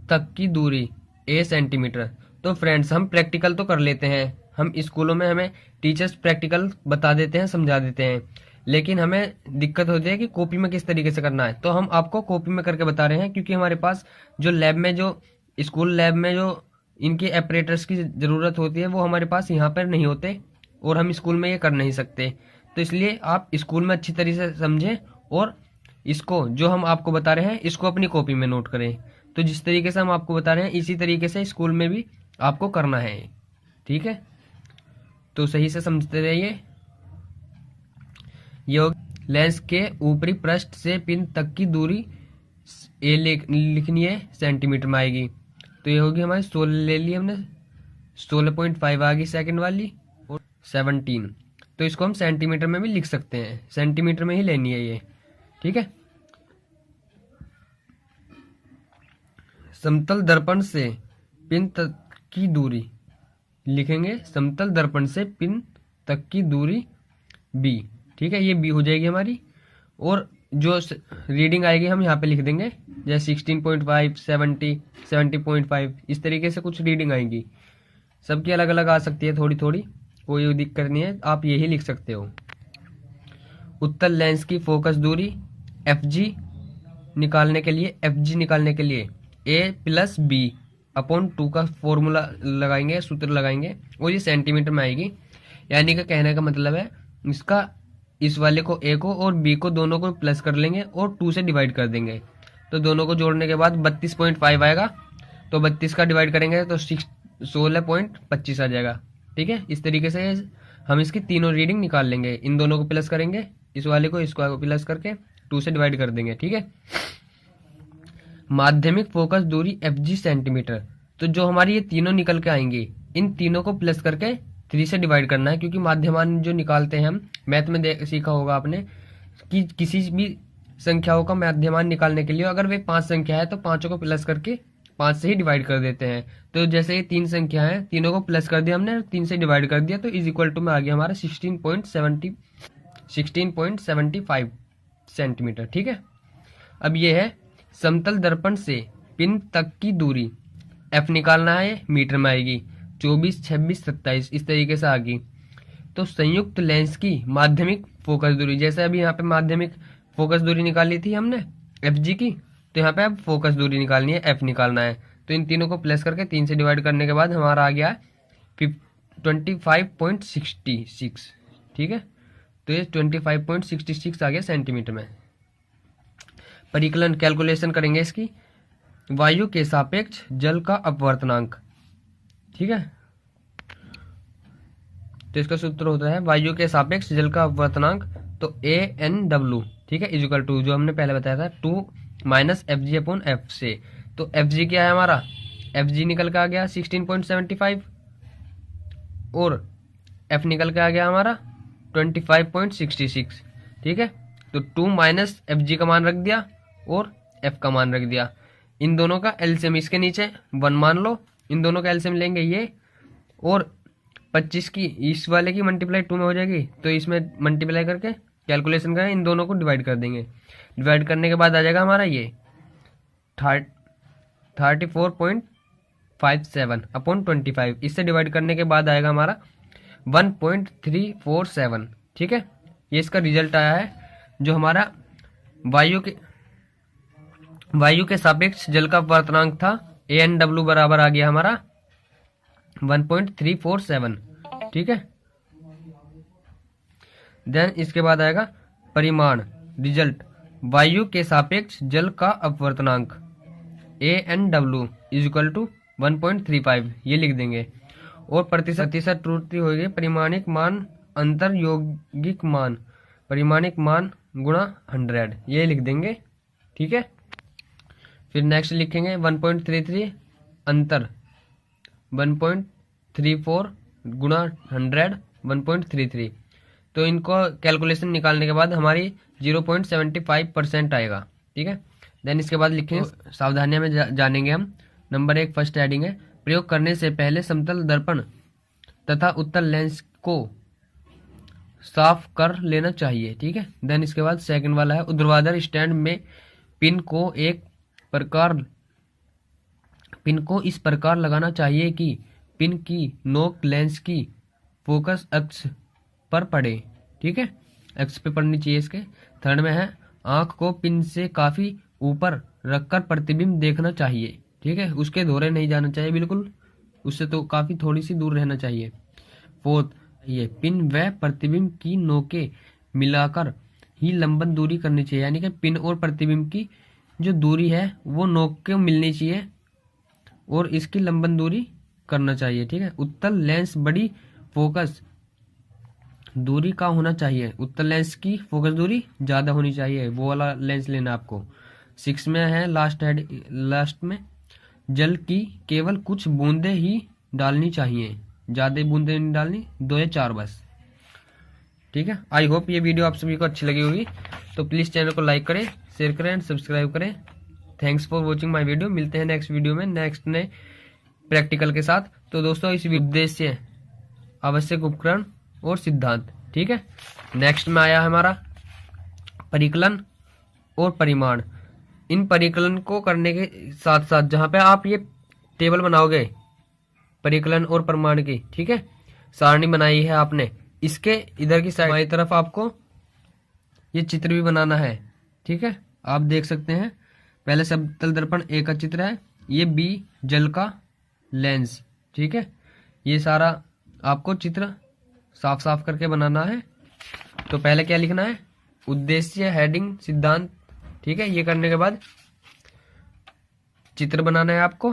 तक की दूरी a सेंटीमीटर। तो फ्रेंड्स हम प्रैक्टिकल तो कर लेते हैं, हम स्कूलों में हमें टीचर्स प्रैक्टिकल बता देते हैं, समझा देते हैं, लेकिन हमें दिक्कत होती है कि कॉपी में किस तरीके से करना है। तो हम आपको कॉपी में करके बता रहे हैं, क्योंकि हमारे पास जो लैब में जो स्कूल लैब में जो इनके ऑपरेटर्स की ज़रूरत होती है वो हमारे पास यहाँ पर नहीं होते और हम स्कूल में ये कर नहीं सकते। तो इसलिए आप स्कूल में अच्छी तरीके से समझें और इसको जो हम आपको बता रहे हैं इसको अपनी कॉपी में नोट करें। तो जिस तरीके से हम आपको बता रहे हैं इसी तरीके से स्कूल में भी आपको करना है, ठीक है। तो सही से समझते रहिए। लेंस के ऊपरी पृष्ठ से पिन तक की दूरी ए लिखनी है, सेंटीमीटर में आएगी। तो ये होगी हमारी 16 ले ली हमने 16.5 आ गई सेकंड वाली, और 17। तो इसको हम सेंटीमीटर में भी लिख सकते हैं, सेंटीमीटर में ही लेनी है ये, ठीक है। समतल दर्पण से पिन तक की दूरी लिखेंगे, समतल दर्पण से पिन तक की दूरी बी, ठीक है, ये बी हो जाएगी हमारी। और जो रीडिंग आएगी हम यहाँ पे लिख देंगे, जैसे 16.5, 70, 70.5, इस तरीके से कुछ रीडिंग आएंगी। सबकी अलग अलग आ सकती है थोड़ी थोड़ी, कोई दिक्कत नहीं है, आप यही लिख सकते हो। उत्तल लेंस की फोकस दूरी FG निकालने के लिए A+B/2 का फॉर्मूला लगाएंगे, सूत्र लगाएंगे, और ये सेंटीमीटर में आएगी। यानी कि कहने का मतलब है इसका, इस वाले को A को और B को दोनों को प्लस कर लेंगे और 2 से डिवाइड कर देंगे, तो दोनों को जोड़ने के बाद 32.5 आएगा। तो 32 का डिवाइड करेंगे तो 16.25 आ जाएगा, ठीक है। इस तरीके से हम इसकी तीनों रीडिंग निकाल लेंगे, इन दोनों को प्लस करेंगे, इस वाले को इसको प्लस करके 2 से डिवाइड कर देंगे, ठीक है। माध्यमिक फोकस दूरी FG सेंटीमीटर, तो जो हमारी ये तीनों निकल के आएंगी, इन तीनों को प्लस करके 3 से डिवाइड करना है, क्योंकि माध्यमान जो निकालते हैं हम, मैथ में सीखा होगा आपने कि किसी भी संख्याओं का माध्यमान निकालने के लिए अगर वे 5 संख्या है तो पांचों को प्लस करके 5 से ही डिवाइड कर देते हैं। तो जैसे ये 3 संख्या है, तीनों को प्लस कर दिया हमने, 3 से डिवाइड कर दिया, तो इज इक्वल टू में आ गया हमारा 16.75 सेंटीमीटर, ठीक है। अब ये है समतल दर्पण से पिन तक की दूरी, F निकालना है, मीटर में आएगी, 24, 26, 27, इस तरीके से आ गई। तो संयुक्त लेंस की माध्यमिक फोकस दूरी, जैसे अभी यहाँ पे माध्यमिक फोकस दूरी निकाली थी हमने FG की, तो यहाँ पे अब फोकस दूरी निकालनी है, F निकालना है। तो इन तीनों को प्लस करके 3 से डिवाइड करने के बाद हमारा आ गया है 25.66, ठीक है। तो ये 25.66 आ गया सेंटीमीटर में। परिकलन कैलकुलेशन करेंगे इसकी, वायु के सापेक्ष जल का अपवर्तनांक, ठीक है। तो इसका सूत्र होता है वायु के सापेक्ष जल का अपवर्तनांक, तो ANW, ठीक है, इक्वल टू जो हमने पहले बताया था 2 - FG/F से। तो FG क्या है हमारा, FG निकल के आ गया 16.75 और F निकल के आ गया हमारा 25.66, ठीक है। तो 2 - FG का मान रख दिया और F का मान रख दिया। इन दोनों का एलसीएम इसके नीचे 1 मान लो, इन दोनों का एलसीएम लेंगे ये, और 25 की इस वाले की मल्टीप्लाई 2 में हो जाएगी, तो इसमें मल्टीप्लाई करके कैलकुलेशन करें, इन दोनों को डिवाइड कर देंगे। डिवाइड करने के बाद आ जाएगा हमारा ये 34.57/25। इससे डिवाइड करने के बाद आएगा हमारा 1.347, ठीक है। ये इसका रिजल्ट आया है, जो हमारा वायु के सापेक्ष जल का अपवर्तनांक था ANW बराबर आ गया हमारा 1.347, ठीक है। देन इसके बाद आएगा परिमाण, रिजल्ट, वायु के सापेक्ष जल का अपवर्तनांक ANW इक्वल टू 1.35, ये लिख देंगे। और प्रतिशत त्रुटि होगी परिमाणिक मान अंतर यौगिक मान, परिमाणिक मान गुणा 100, ये लिख देंगे, ठीक है। फिर नेक्स्ट लिखेंगे 1.33 अंतर 1.34 गुणा 100 1.33। तो इनको कैलकुलेशन निकालने के बाद हमारी 0.75% आएगा, ठीक है। देन इसके बाद लिखेंगे, सावधानियां में जानेंगे हम। नंबर 1 फर्स्ट हेडिंग है, प्रयोग करने से पहले समतल दर्पण तथा उत्तल लेंस को साफ कर लेना चाहिए, ठीक है। देन इसके बाद सेकंड वाला है, ऊर्ध्वाधर स्टैंड में पिन को इस प्रकार लगाना चाहिए कि पिन की नोक लेंस की फोकस अक्ष पर पड़े, ठीक है, अक्ष पे पड़नी चाहिए इसके। थर्ड में है, आंख को पिन से काफी ऊपर रखकर प्रतिबिंब देखना चाहिए, ठीक है, उसके धोरे नहीं जाना चाहिए बिल्कुल, उससे तो काफी थोड़ी सी दूर रहना चाहिए। फोर्थ, ये पिन व प्रतिबिंब की नोकें मिलाकर ही लंबन दूरी करनी चाहिए, यानी कि पिन और प्रतिबिंब की जो दूरी है वो नोक के मिलनी चाहिए और इसकी लंबन दूरी करना चाहिए, ठीक है। उत्तल लेंस बड़ी फोकस दूरी का होना चाहिए, उत्तल लेंस की फोकस दूरी ज्यादा होनी चाहिए, वो वाला लेंस लेना आपको। 6 में है लास्ट में, जल की केवल कुछ बूंदे ही डालनी चाहिए, ज़्यादा बूंदें नहीं डालनी, 2 या 4 बस। ठीक है, आई होप ये वीडियो आप सभी को अच्छी लगी होगी। तो प्लीज़ चैनल को लाइक करें, शेयर करें एंड सब्सक्राइब करें। Thanks for watching my video. मिलते हैं नेक्स्ट वीडियो में नेक्स्ट नए प्रैक्टिकल के साथ। तो दोस्तों इस उद्देश्य, आवश्यक उपकरण और सिद्धांत। ठीक है, नेक्स्ट में आया हमारा परिकलन और परिमाण। इन परिकलन को करने के साथ साथ जहाँ पे आप ये टेबल बनाओगे परिकलन और परिमाण की, ठीक है, सारणी बनाई है आपने, इसके इधर की साइड बाईं तरफ आपको ये चित्र भी बनाना है। ठीक है, आप देख सकते हैं, पहले समतल दर्पण ए का चित्र है, ये बी जल का लेंस। ठीक है, ये सारा आपको चित्र साफ साफ करके बनाना है। तो पहले क्या लिखना है, उद्देश्य, हेडिंग, सिद्धांत। ठीक है, ये करने के बाद चित्र बनाना है आपको।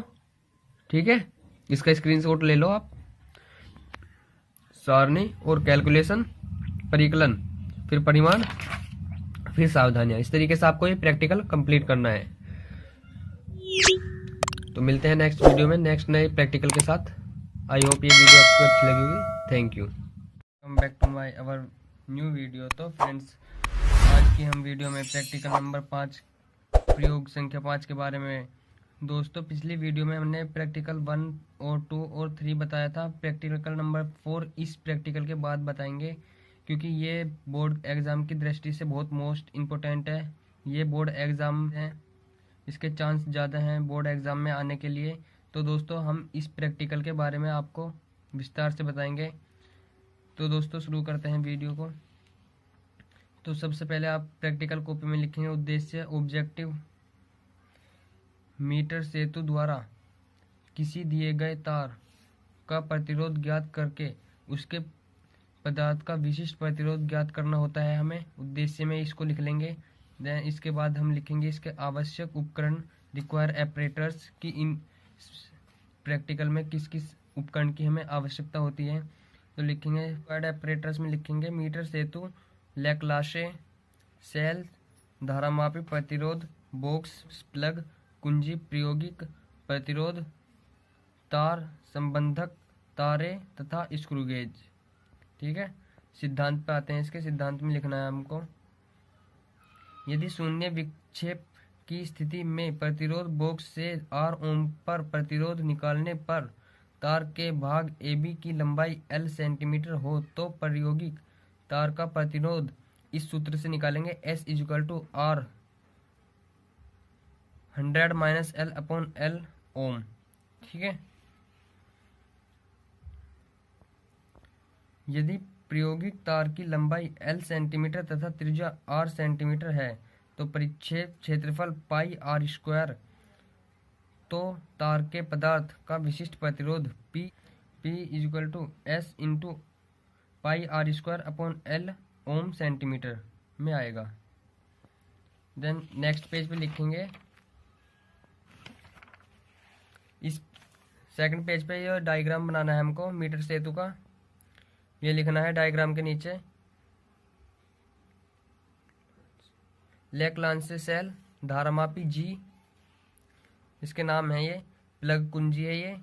ठीक है, इसका स्क्रीनशॉट ले लो आप। सारणी और कैलकुलेशन, परिकलन, फिर परिमाण, फिर सावधानियां। इस तरीके से आपको ये प्रैक्टिकल कंप्लीट करना है। तो मिलते हैं नेक्स्ट वीडियो में नेक्स्ट नए प्रैक्टिकल के साथ। आई होप ये वीडियो आपको अच्छी लगी होगी। Thank you. Come back to my our new video. तो फ्रेंड्स, आज की हम वीडियो में प्रैक्टिकल नंबर 5, प्रयोग संख्या 5 के बारे में। दोस्तों पिछली वीडियो में हमने प्रैक्टिकल 1 और 2 और 3 बताया था। प्रैक्टिकल नंबर 4 इस प्रैक्टिकल के बाद बताएंगे, क्योंकि ये बोर्ड एग्ज़ाम की दृष्टि से बहुत मोस्ट इम्पोर्टेंट है। ये बोर्ड एग्ज़ाम है, इसके चांस ज़्यादा हैं बोर्ड एग्ज़ाम में आने के लिए। तो दोस्तों हम इस प्रैक्टिकल के बारे में आपको विस्तार से बताएंगे। तो दोस्तों शुरू करते हैं वीडियो को। तो सबसे पहले आप प्रैक्टिकल कॉपी में लिखेंगे उद्देश्य, ऑब्जेक्टिव, मीटर सेतु द्वारा किसी दिए गए तार का प्रतिरोध ज्ञात करके उसके पदार्थ का विशिष्ट प्रतिरोध ज्ञात करना होता है हमें। उद्देश्य में इसको लिख लेंगे। देन इसके बाद हम लिखेंगे इसके आवश्यक उपकरण, रिक्वायर ऑपरेटर्स, की इन प्रैक्टिकल में किस किस उपकरण की हमें आवश्यकता होती है। तो लिखेंगे रिक्वायर्ड ऑपरेटर्स में लिखेंगे मीटर सेतु, लैक्लाशे, सेल, धारामापी, प्रतिरोध बॉक्स, प्लग, कुंजी, प्रायोगिक प्रतिरोध, तार, संबंधक तारे तथा स्क्रू गेज। ठीक है, सिद्धांत पे आते हैं। इसके सिद्धांत में लिखना है हमको, यदि शून्य विक्षेप की स्थिति में प्रतिरोध बॉक्स से R ओम पर प्रतिरोध निकालने पर तार के भाग AB की लंबाई L सेंटीमीटर हो तो प्रायोगिक तार का प्रतिरोध इस सूत्र से निकालेंगे, S = R 100 - L/L ओम। ठीक है, यदि प्रायोगिक तार की लंबाई L सेंटीमीटर तथा त्रिज्या R सेंटीमीटर है तो परिक्षेप क्षेत्रफल πr²। तो तार के पदार्थ का विशिष्ट प्रतिरोध P = S × πr²/L ओम सेंटीमीटर में आएगा। देन नेक्स्ट पेज पे लिखेंगे, इस सेकंड पेज पे ये डायग्राम बनाना है हमको मीटर सेतु का। ये लिखना है डायग्राम के नीचे, लैक्लाशे सेल, धारामापी G, इसके नाम है, ये प्लग कुंजी है ये,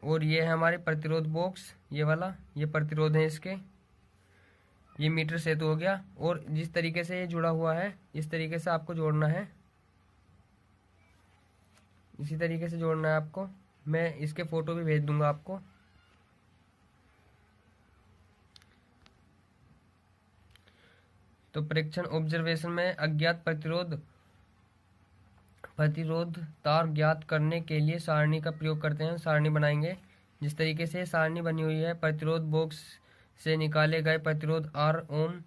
और ये है हमारे प्रतिरोध बॉक्स, ये वाला, ये प्रतिरोध है इसके। ये मीटर सेतु हो गया। और जिस तरीके से ये जुड़ा हुआ है इस तरीके से आपको जोड़ना है, इसी तरीके से जोड़ना है आपको। मैं इसके फोटो भी भेज दूंगा आपको। तो परीक्षण ऑब्जर्वेशन में अज्ञात प्रतिरोध तार ज्ञात करने के लिए सारणी का प्रयोग करते हैं। सारणी बनाएंगे जिस तरीके से सारणी बनी हुई है, प्रतिरोध बॉक्स से निकाले गए प्रतिरोध R ओम,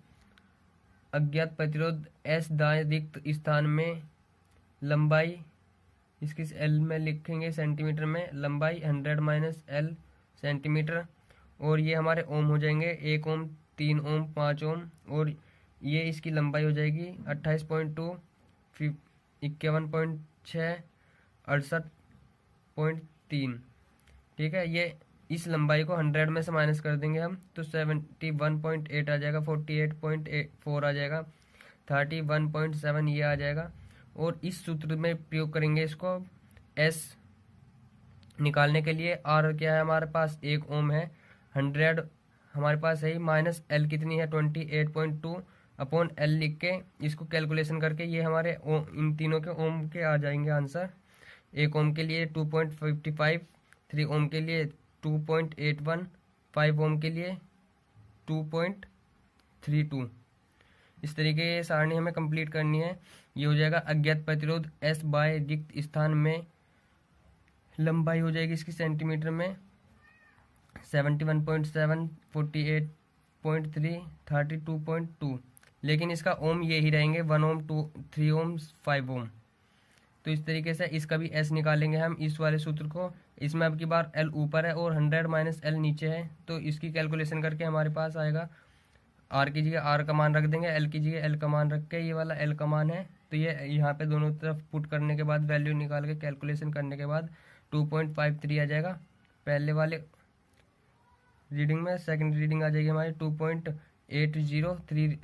अज्ञात प्रतिरोध S दाएं रिक्त स्थान में, लंबाई इसकी L में लिखेंगे सेंटीमीटर में, लंबाई 100 - L सेंटीमीटर, और ये हमारे ओम हो जाएंगे, 1 ओम, 3 ओम, 5 ओम, और ये इसकी लंबाई हो जाएगी 28.2, 51.6, 68.3। ठीक है, ये इस लंबाई को 100 में से माइनस कर देंगे हम, तो 71.8 आ जाएगा, 48.4 आ जाएगा, 31.7 ये आ जाएगा। और इस सूत्र में प्रयोग करेंगे इसको, S निकालने के लिए आर क्या है हमारे पास 1 ओम है, 100 हमारे पास है, माइनस एल कितनी है 28.2 अपॉन एल लिख के इसको कैलकुलेशन करके ये हमारे इन तीनों के ओम के आ जाएंगे आंसर। 1 ओम के लिए 2.55, 3 ओम के लिए 2.81, 5 ओम के लिए 2.32। इस तरीके की सारणी हमें कंप्लीट करनी है। ये हो जाएगा अज्ञात प्रतिरोध एस बाय रिक्त स्थान में लंबाई हो जाएगी इसकी सेंटीमीटर में 71.7, 48.3, 32.2, लेकिन इसका ओम ये ही रहेंगे 1 ओम, 2, 3 ओम, 5 ओम। तो इस तरीके से इसका भी एस निकालेंगे हम इस वाले सूत्र को। इसमें अब की बार एल ऊपर है और 100 माइनस एल नीचे है, तो इसकी कैलकुलेशन करके हमारे पास आएगा आर की जगह आर का मान रख देंगे, एल की जगह एल का मान रख के ये वाला एल का मान है, तो ये यहाँ पे दोनों तरफ पुट करने के बाद वैल्यू निकाल के कैलकुलेशन करने के बाद 2.53 आ जाएगा पहले वाले रीडिंग में। सेकंड रीडिंग आ जाएगी हमारी 2.803,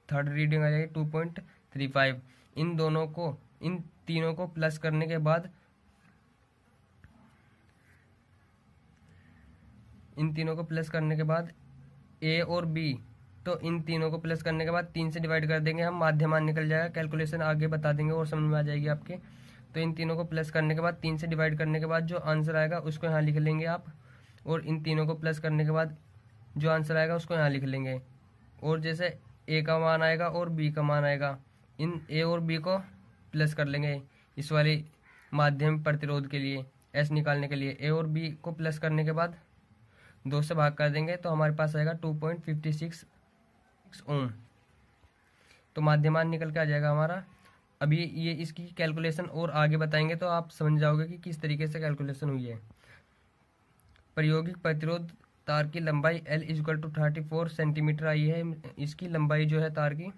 थर्ड रीडिंग आ जाएगी 2.35। इन तीनों को प्लस करने के बाद ए और बी, तो इन तीनों को प्लस करने के बाद 3 से डिवाइड कर देंगे हम, माध्यमान निकल जाएगा। कैलकुलेशन आगे बता देंगे और समझ में आ जाएगी आपके। तो इन तीनों को प्लस करने के बाद 3 से डिवाइड करने के बाद जो आंसर आएगा उसको यहाँ लिख लेंगे आप, और इन तीनों को प्लस करने के बाद जो आंसर आएगा उसको यहाँ लिख लेंगे। और जैसे ए का मान आएगा और बी का मान आएगा, इन ए और बी को प्लस कर लेंगे इस वाले माध्यम प्रतिरोध के लिए एस निकालने के लिए। ए और बी को प्लस करने के बाद 2 से भाग कर देंगे तो हमारे पास आएगा 2.56 ओम। तो माध्यमान निकल के आ जाएगा हमारा। अभी ये इसकी कैलकुलेशन और आगे बताएंगे तो आप समझ जाओगे कि किस तरीके से कैलकुलेशन हुई है। प्रायोगिक प्रतिरोध तार की लंबाई L = 34 सेंटीमीटर आई है इसकी लंबाई जो है तार की।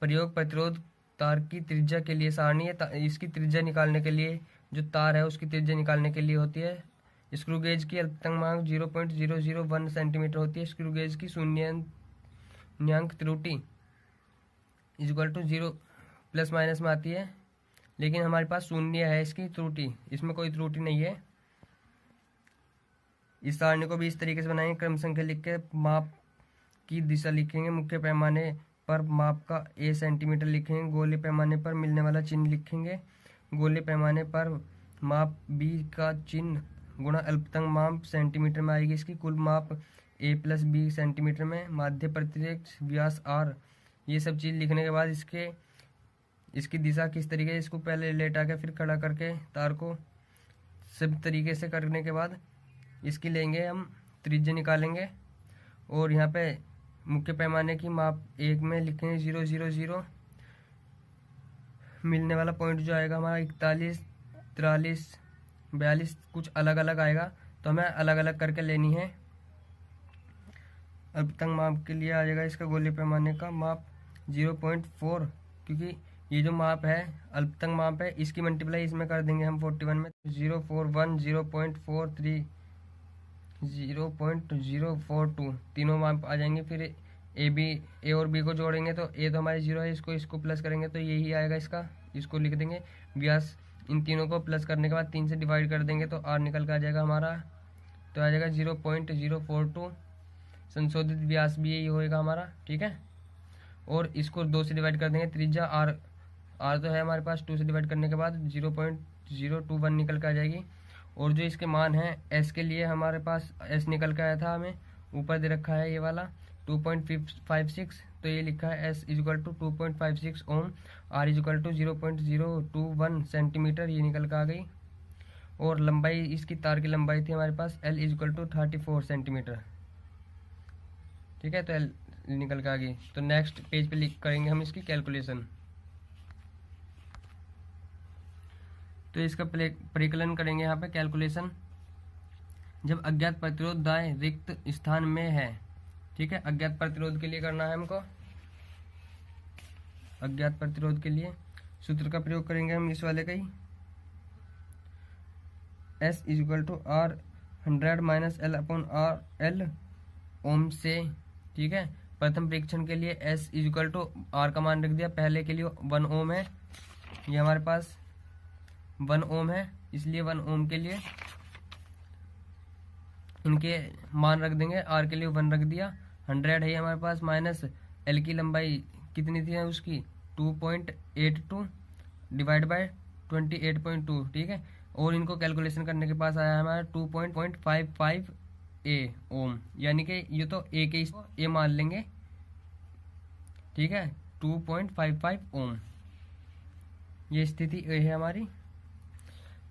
प्रयोग प्रतिरोध तार की त्रिज्या के लिए सारणी है। इसकी त्रिज्या निकालने के लिए जो तार है उसकी त्रिज्या निकालने के लिए होती है। स्क्रू गेज की अल्पतमांक 0.001 सेंटीमीटर होती है। स्क्रू गेज की शून्यांक त्रुटि =0 प्लस माइनस में आती है, लेकिन हमारे पास शून्य है इसकी त्रुटि, इसमें कोई त्रुटि नहीं है। इस सारणी को भी इस तरीके से बनाएंगे, क्रम संख्या लिख के माप की दिशा लिखेंगे, मुख्य पैमाने पर माप का ए सेंटीमीटर लिखेंगे, गोले पैमाने पर मिलने वाला चिन्ह लिखेंगे, गोले पैमाने पर माप बी का चिन्ह गुणा अल्पतम माप सेंटीमीटर में आएगी इसकी, कुल माप ए प्लस बी सेंटीमीटर में, माध्य प्रतिरेक्ष व्यास आर। ये सब चीज़ लिखने के बाद इसकी दिशा किस तरीके, इसको पहले लेटा के फिर खड़ा करके तार को सब तरीके से करने के बाद इसकी लेंगे हम त्रिज्या निकालेंगे, और यहाँ पे मुख्य पैमाने की माप 1 में लिखेंगे 000, मिलने वाला पॉइंट जो आएगा हमारा 41, 43, 42 कुछ अलग अलग आएगा, तो हमें अलग अलग करके लेनी है। अल्पतम माप के लिए आ जाएगा इसका गोले पैमाने का माप 0.4, क्योंकि ये जो माप है अल्पतम माप है इसकी मल्टीप्लाई इसमें कर देंगे हम 41 में, 041, 0.43, 0.042 तीनों माप आ जाएंगे। फिर ए और बी को जोड़ेंगे तो ए तो हमारे 0 है, इसको प्लस करेंगे तो यही आएगा इसका, इसको लिख देंगे व्यास। इन तीनों को प्लस करने के बाद 3 से डिवाइड कर देंगे तो आर निकल के आ जाएगा हमारा, तो आ जाएगा 0.042। संशोधित व्यास भी यही होएगा हमारा, ठीक है। और इसको 2 से डिवाइड कर देंगे, त्रिज्या आर तो है हमारे पास, 2 से डिवाइड करने के बाद 0.021 निकल के आ जाएगी। और जो इसके मान है एस के लिए हमारे पास एस निकल के आया था, हमें ऊपर दे रखा है ये वाला 2.56, तो ये लिखा है एस = 2.56 ओम, आर = 0.021 सेंटीमीटर, ये निकल के आ गई। और लंबाई इसकी तार की लंबाई थी हमारे पास L = 34 सेंटीमीटर, ठीक है, तो L निकल के आ गई। तो नेक्स्ट पेज पे लिख करेंगे हम इसकी कैलकुलेशन। तो इसका परिकलन करेंगे यहाँ पे कैलकुलेशन। जब अज्ञात प्रतिरोध दाएं रिक्त स्थान में है, ठीक है, अज्ञात प्रतिरोध के लिए करना है हमको। अज्ञात प्रतिरोध के लिए सूत्र का प्रयोग करेंगे हम इस वाले का ही, S = R 100 - L/R ओम से, ठीक है। प्रथम परीक्षण के लिए S = R का मान रख दिया, पहले के लिए 1 ओम है, ये हमारे पास 1 ओम है, इसलिए 1 ओम के लिए इनके मान रख देंगे। आर के लिए 1 रख दिया। 100 है हमारे पास, माइनस एल की लंबाई कितनी थी उसकी 2.82 डिवाइड बाय 28.2, ठीक है। और इनको कैलकुलेशन करने के पास आया हमारा 2.55 ए ओम, यानी कि ये तो ए के ए मान लेंगे, ठीक है। 2.55 ओम ये स्थिति ए है हमारी।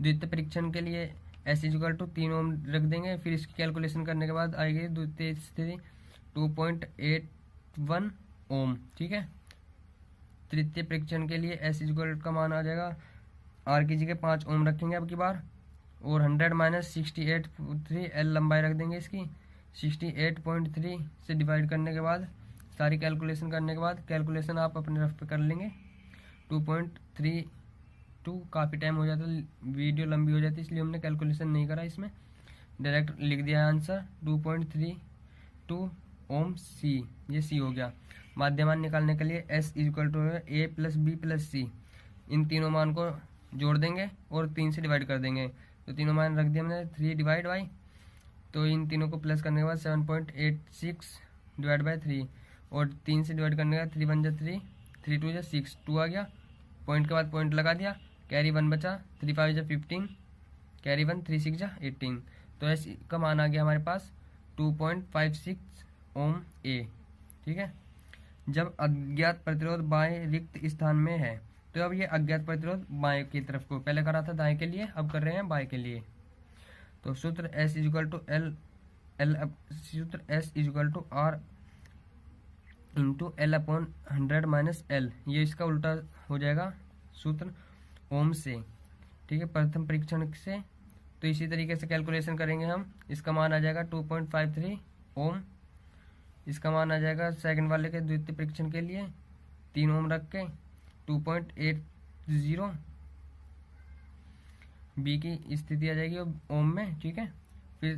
द्वितीय परीक्षण के लिए एस इक्वल टू 3 ओम रख देंगे। फिर इसकी कैलकुलेशन करने के बाद आएगी द्वितीय स्थिति 2.81 ओम, ठीक है। तृतीय परीक्षण के लिए एस इक्वल का मान आ जाएगा, आर की जगह 5 ओम रखेंगे अब की बार, और 100 माइनस 68.3 एल लंबाई रख देंगे इसकी। 68.3 से डिवाइड करने के बाद सारी कैलकुलेशन करने के बाद, कैलकुलेशन आप अपने रफ पे कर लेंगे। 2.32 काफ़ी टाइम हो जाता है, वीडियो लंबी हो जाती है, इसलिए हमने कैलकुलेशन नहीं करा, इसमें डायरेक्ट लिख दिया आंसर 2.32 ओम सी, ये सी हो गया। माध्यमान निकालने के लिए S equal to A plus B plus C, इन तीनों मान को जोड़ देंगे और 3 से डिवाइड कर देंगे। तो तीनों मान रख दिए हमने 3 डिवाइड बाई, तो इन तीनों को प्लस करने के बाद 7.86 डिवाइड बाई 3, और 3 से डिवाइड करने के बाद 3 1 जा 3, 3 2 जा 6, 2 आ गया। पॉइंट के बाद पॉइंट लगा दिया, कैरी 1 बचा, 3 5 जा 15, कैरी 1, 3 6 जा 18। तो एस का मान आ गया हमारे पास 2.56 ओम ए, ठीक है। जब अज्ञात प्रतिरोध बाएं रिक्त स्थान में है, तो अब ये अज्ञात प्रतिरोध बाएं की तरफ को, पहले करा था दाएं के लिए, अब कर रहे हैं बाएं के लिए। तो सूत्र एस इक्वल टू एल सूत्र S equal to R into L upon 100 minus L, ये इसका उल्टा हो जाएगा सूत्र ओम से, ठीक है, प्रथम परीक्षण से। तो इसी तरीके से कैलकुलेशन करेंगे हम। इसका मान आ जाएगा 2.53 ओम, इसका मान आ जाएगा सेकंड वाले के द्वितीय परीक्षण के लिए 3 ओम रख के 2.80, बी की स्थिति आ जाएगी ओम में, ठीक है। फिर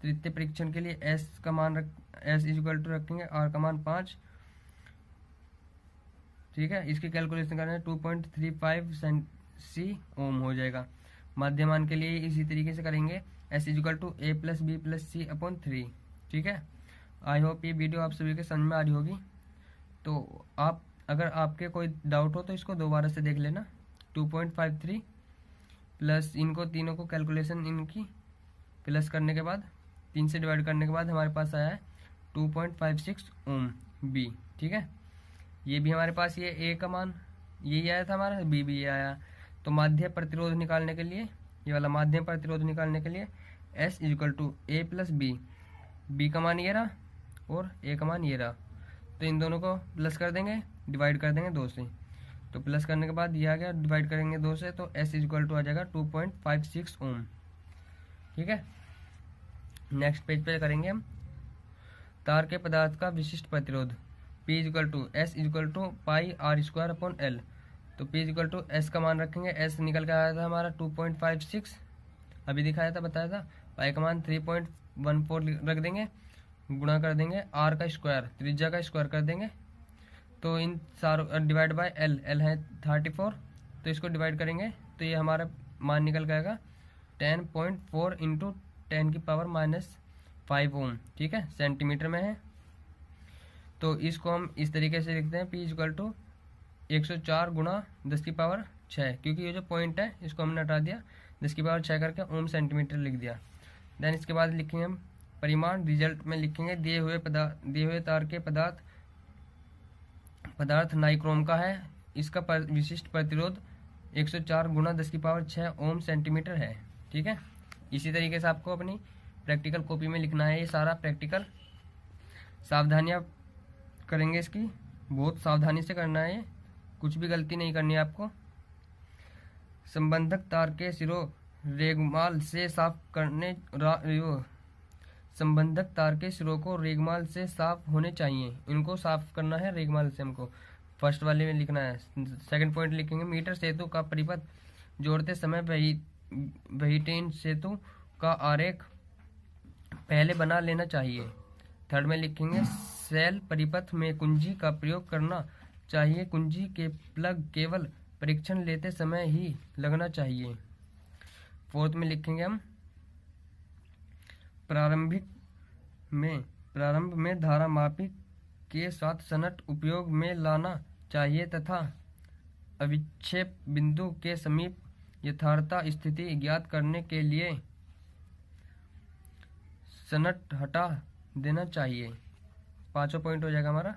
तृतीय परीक्षण के लिए एस का मान एस इक्वल टू रखेंगे, आर का मान 5, ठीक है। इसकी कैलकुलेशन करना है 2.35 सी ओम हो जाएगा। माध्यमान के लिए इसी तरीके से करेंगे, S equal to A plus B plus C upon 3, ठीक है। आई होप ये वीडियो आप सभी के समझ में आ रही होगी। तो आप अगर आपके कोई डाउट हो तो इसको दोबारा से देख लेना। 2.53 प्लस इनको तीनों को कैलकुलेशन इनकी प्लस करने के बाद 3 से डिवाइड करने के बाद हमारे पास आया है 2.56 ओम बी, ठीक है। ये भी हमारे पास ये ए का मान यही आया था हमारा, बी भी ये आया। तो माध्य प्रतिरोध निकालने के लिए, ये वाला माध्य प्रतिरोध निकालने के लिए S equal to A plus B, B का मान ये रहा और ए का मान ये रहा। तो इन दोनों को प्लस कर देंगे, डिवाइड कर देंगे 2 से। तो प्लस करने के बाद ये आ गया, डिवाइड करेंगे 2 से, तो एस इक्वल टू आ जाएगा 2.56 ओम, ठीक है। नेक्स्ट पेज पे करेंगे हम तार के पदार्थ का विशिष्ट प्रतिरोध। P equal to S equal to pi R square upon L. तो P इक्वल टू एस का मान रखेंगे, एस निकल के आया था हमारा 2.56, अभी दिखाया था, बताया था। पाई का मान 3.14 रख देंगे, गुणा कर देंगे आर का स्क्वायर, त्रिज्या का स्क्वायर कर देंगे। तो इन सारों डिवाइड बाय एल, एल है 34, तो इसको डिवाइड करेंगे तो ये हमारा मान निकल जाएगा 10.4 इंटू 10 की पावर माइनस 5 ओम, ठीक है, सेंटीमीटर में है। तो इसको हम इस तरीके से लिखते हैं, P इक्वल टू 104 गुणा 10 की पावर 6, क्योंकि ये जो पॉइंट है इसको हमने हटा दिया, 10 की पावर 6 करके ओम सेंटीमीटर लिख दिया। देन इसके बाद लिखेंगे हम परिमाण, रिजल्ट में लिखेंगे दिए हुए तार के पदार्थ नाइक्रोम का है, इसका विशिष्ट प्रतिरोध 104 गुणा 10 की पावर 6 ओम सेंटीमीटर है, ठीक है। इसी तरीके से आपको अपनी प्रैक्टिकल कॉपी में लिखना है ये सारा प्रैक्टिकल। सावधानियां करेंगे इसकी, बहुत सावधानी से करना है, ये कुछ भी गलती नहीं करनी है आपको। संबंधक तार के सिरों रेगमाल से साफ करने संबंधक तार के सिरों को रेगमाल से साफ होने चाहिए, इनको साफ करना है रेगमाल से हमको। फर्स्ट वाले में लिखना है। सेकंड पॉइंट लिखेंगे मीटर सेतु का परिपथ जोड़ते समय व्हीटेन सेतु का आरेख पहले बना लेना चाहिए। थर्ड में लिखेंगे सेल परिपथ में कुंजी का प्रयोग करना चाहिए, कुंजी के प्लग केवल परीक्षण लेते समय ही लगना चाहिए। फोर्थ में लिखेंगे हम प्रारंभ में धारामापी के साथ सनट उपयोग में लाना चाहिए तथा अविक्षेप बिंदु के समीप यथार्थ स्थिति ज्ञात करने के लिए सनट हटा देना चाहिए। 5वां पॉइंट हो जाएगा हमारा,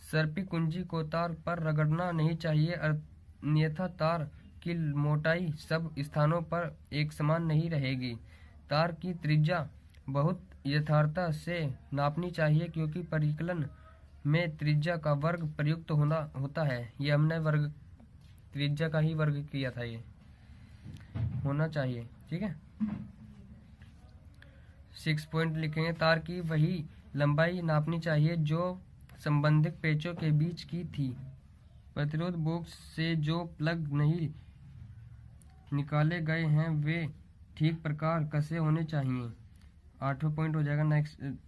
सर्पी कुंजी को तार पर रगड़ना नहीं चाहिए, अन्यथा तार की मोटाई सब स्थानों पर एक समान नहीं रहेगी। तार की त्रिज्या बहुत यथार्थता से नापनी चाहिए क्योंकि परिकलन में त्रिज्या का वर्ग प्रयुक्त होता है। ये हमने वर्ग त्रिज्या का ही वर्ग किया था, ये होना चाहिए। ठीक है। 6 पॉइंट लिखेंगे, तार की वही लंबाई नापनी चाहिए जो संबंधित पेचों के बीच की थी। प्रतिरोध बॉक्स से जो प्लग नहीं निकाले गए हैं वे ठीक प्रकार कसे होने चाहिए। 8वां पॉइंट हो जाएगा,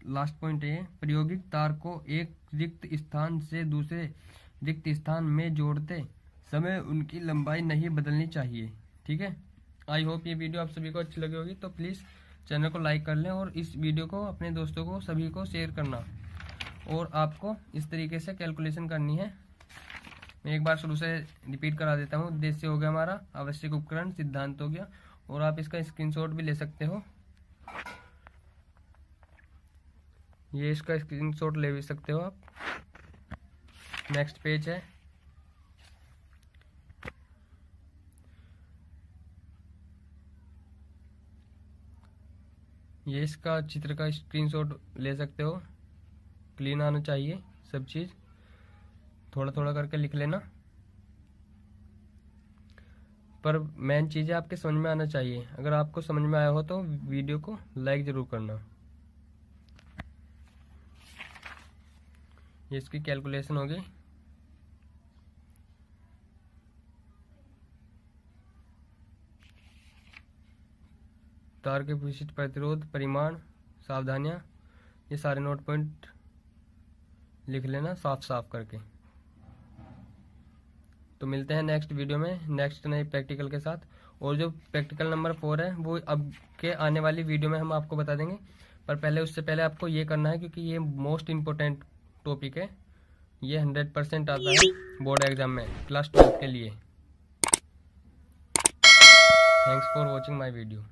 लास्ट पॉइंट है, प्रायोगिक तार को एक रिक्त स्थान से दूसरे रिक्त स्थान में जोड़ते समय उनकी लंबाई नहीं बदलनी चाहिए। ठीक है। आई होप ये वीडियो आप सभी को अच्छी लगी होगी, तो प्लीज़ चैनल को लाइक कर लें और इस वीडियो को अपने दोस्तों को सभी को शेयर करना। और आपको इस तरीके से कैलकुलेशन करनी है। मैं एक बार शुरू से रिपीट करा देता हूँ। उद्देश्य हो गया हमारा, आवश्यक उपकरण, सिद्धांत हो गया, और आप इसका स्क्रीनशॉट भी ले सकते हो। ये इसका स्क्रीनशॉट ले भी सकते हो आप। नेक्स्ट पेज है, ये इसका चित्र का स्क्रीनशॉट ले सकते हो। क्लीन आना चाहिए सब चीज़, थोड़ा थोड़ा करके लिख लेना, पर मेन चीज़ है आपके समझ में आना चाहिए। अगर आपको समझ में आया हो तो वीडियो को लाइक ज़रूर करना। ये इसकी कैलकुलेशन होगी। तार के विशिष्ट प्रतिरोध, परिमाण, सावधानियां, ये सारे नोट पॉइंट लिख लेना साफ साफ करके। तो मिलते हैं नेक्स्ट वीडियो में नेक्स्ट नए प्रैक्टिकल के साथ। और जो प्रैक्टिकल नंबर 4 है वो अब के आने वाली वीडियो में हम आपको बता देंगे, पर पहले उससे पहले आपको ये करना है क्योंकि ये मोस्ट इम्पोर्टेंट टॉपिक है। ये 100% आता है बोर्ड एग्जाम में क्लास 12 के लिए। Thanks for watching my video.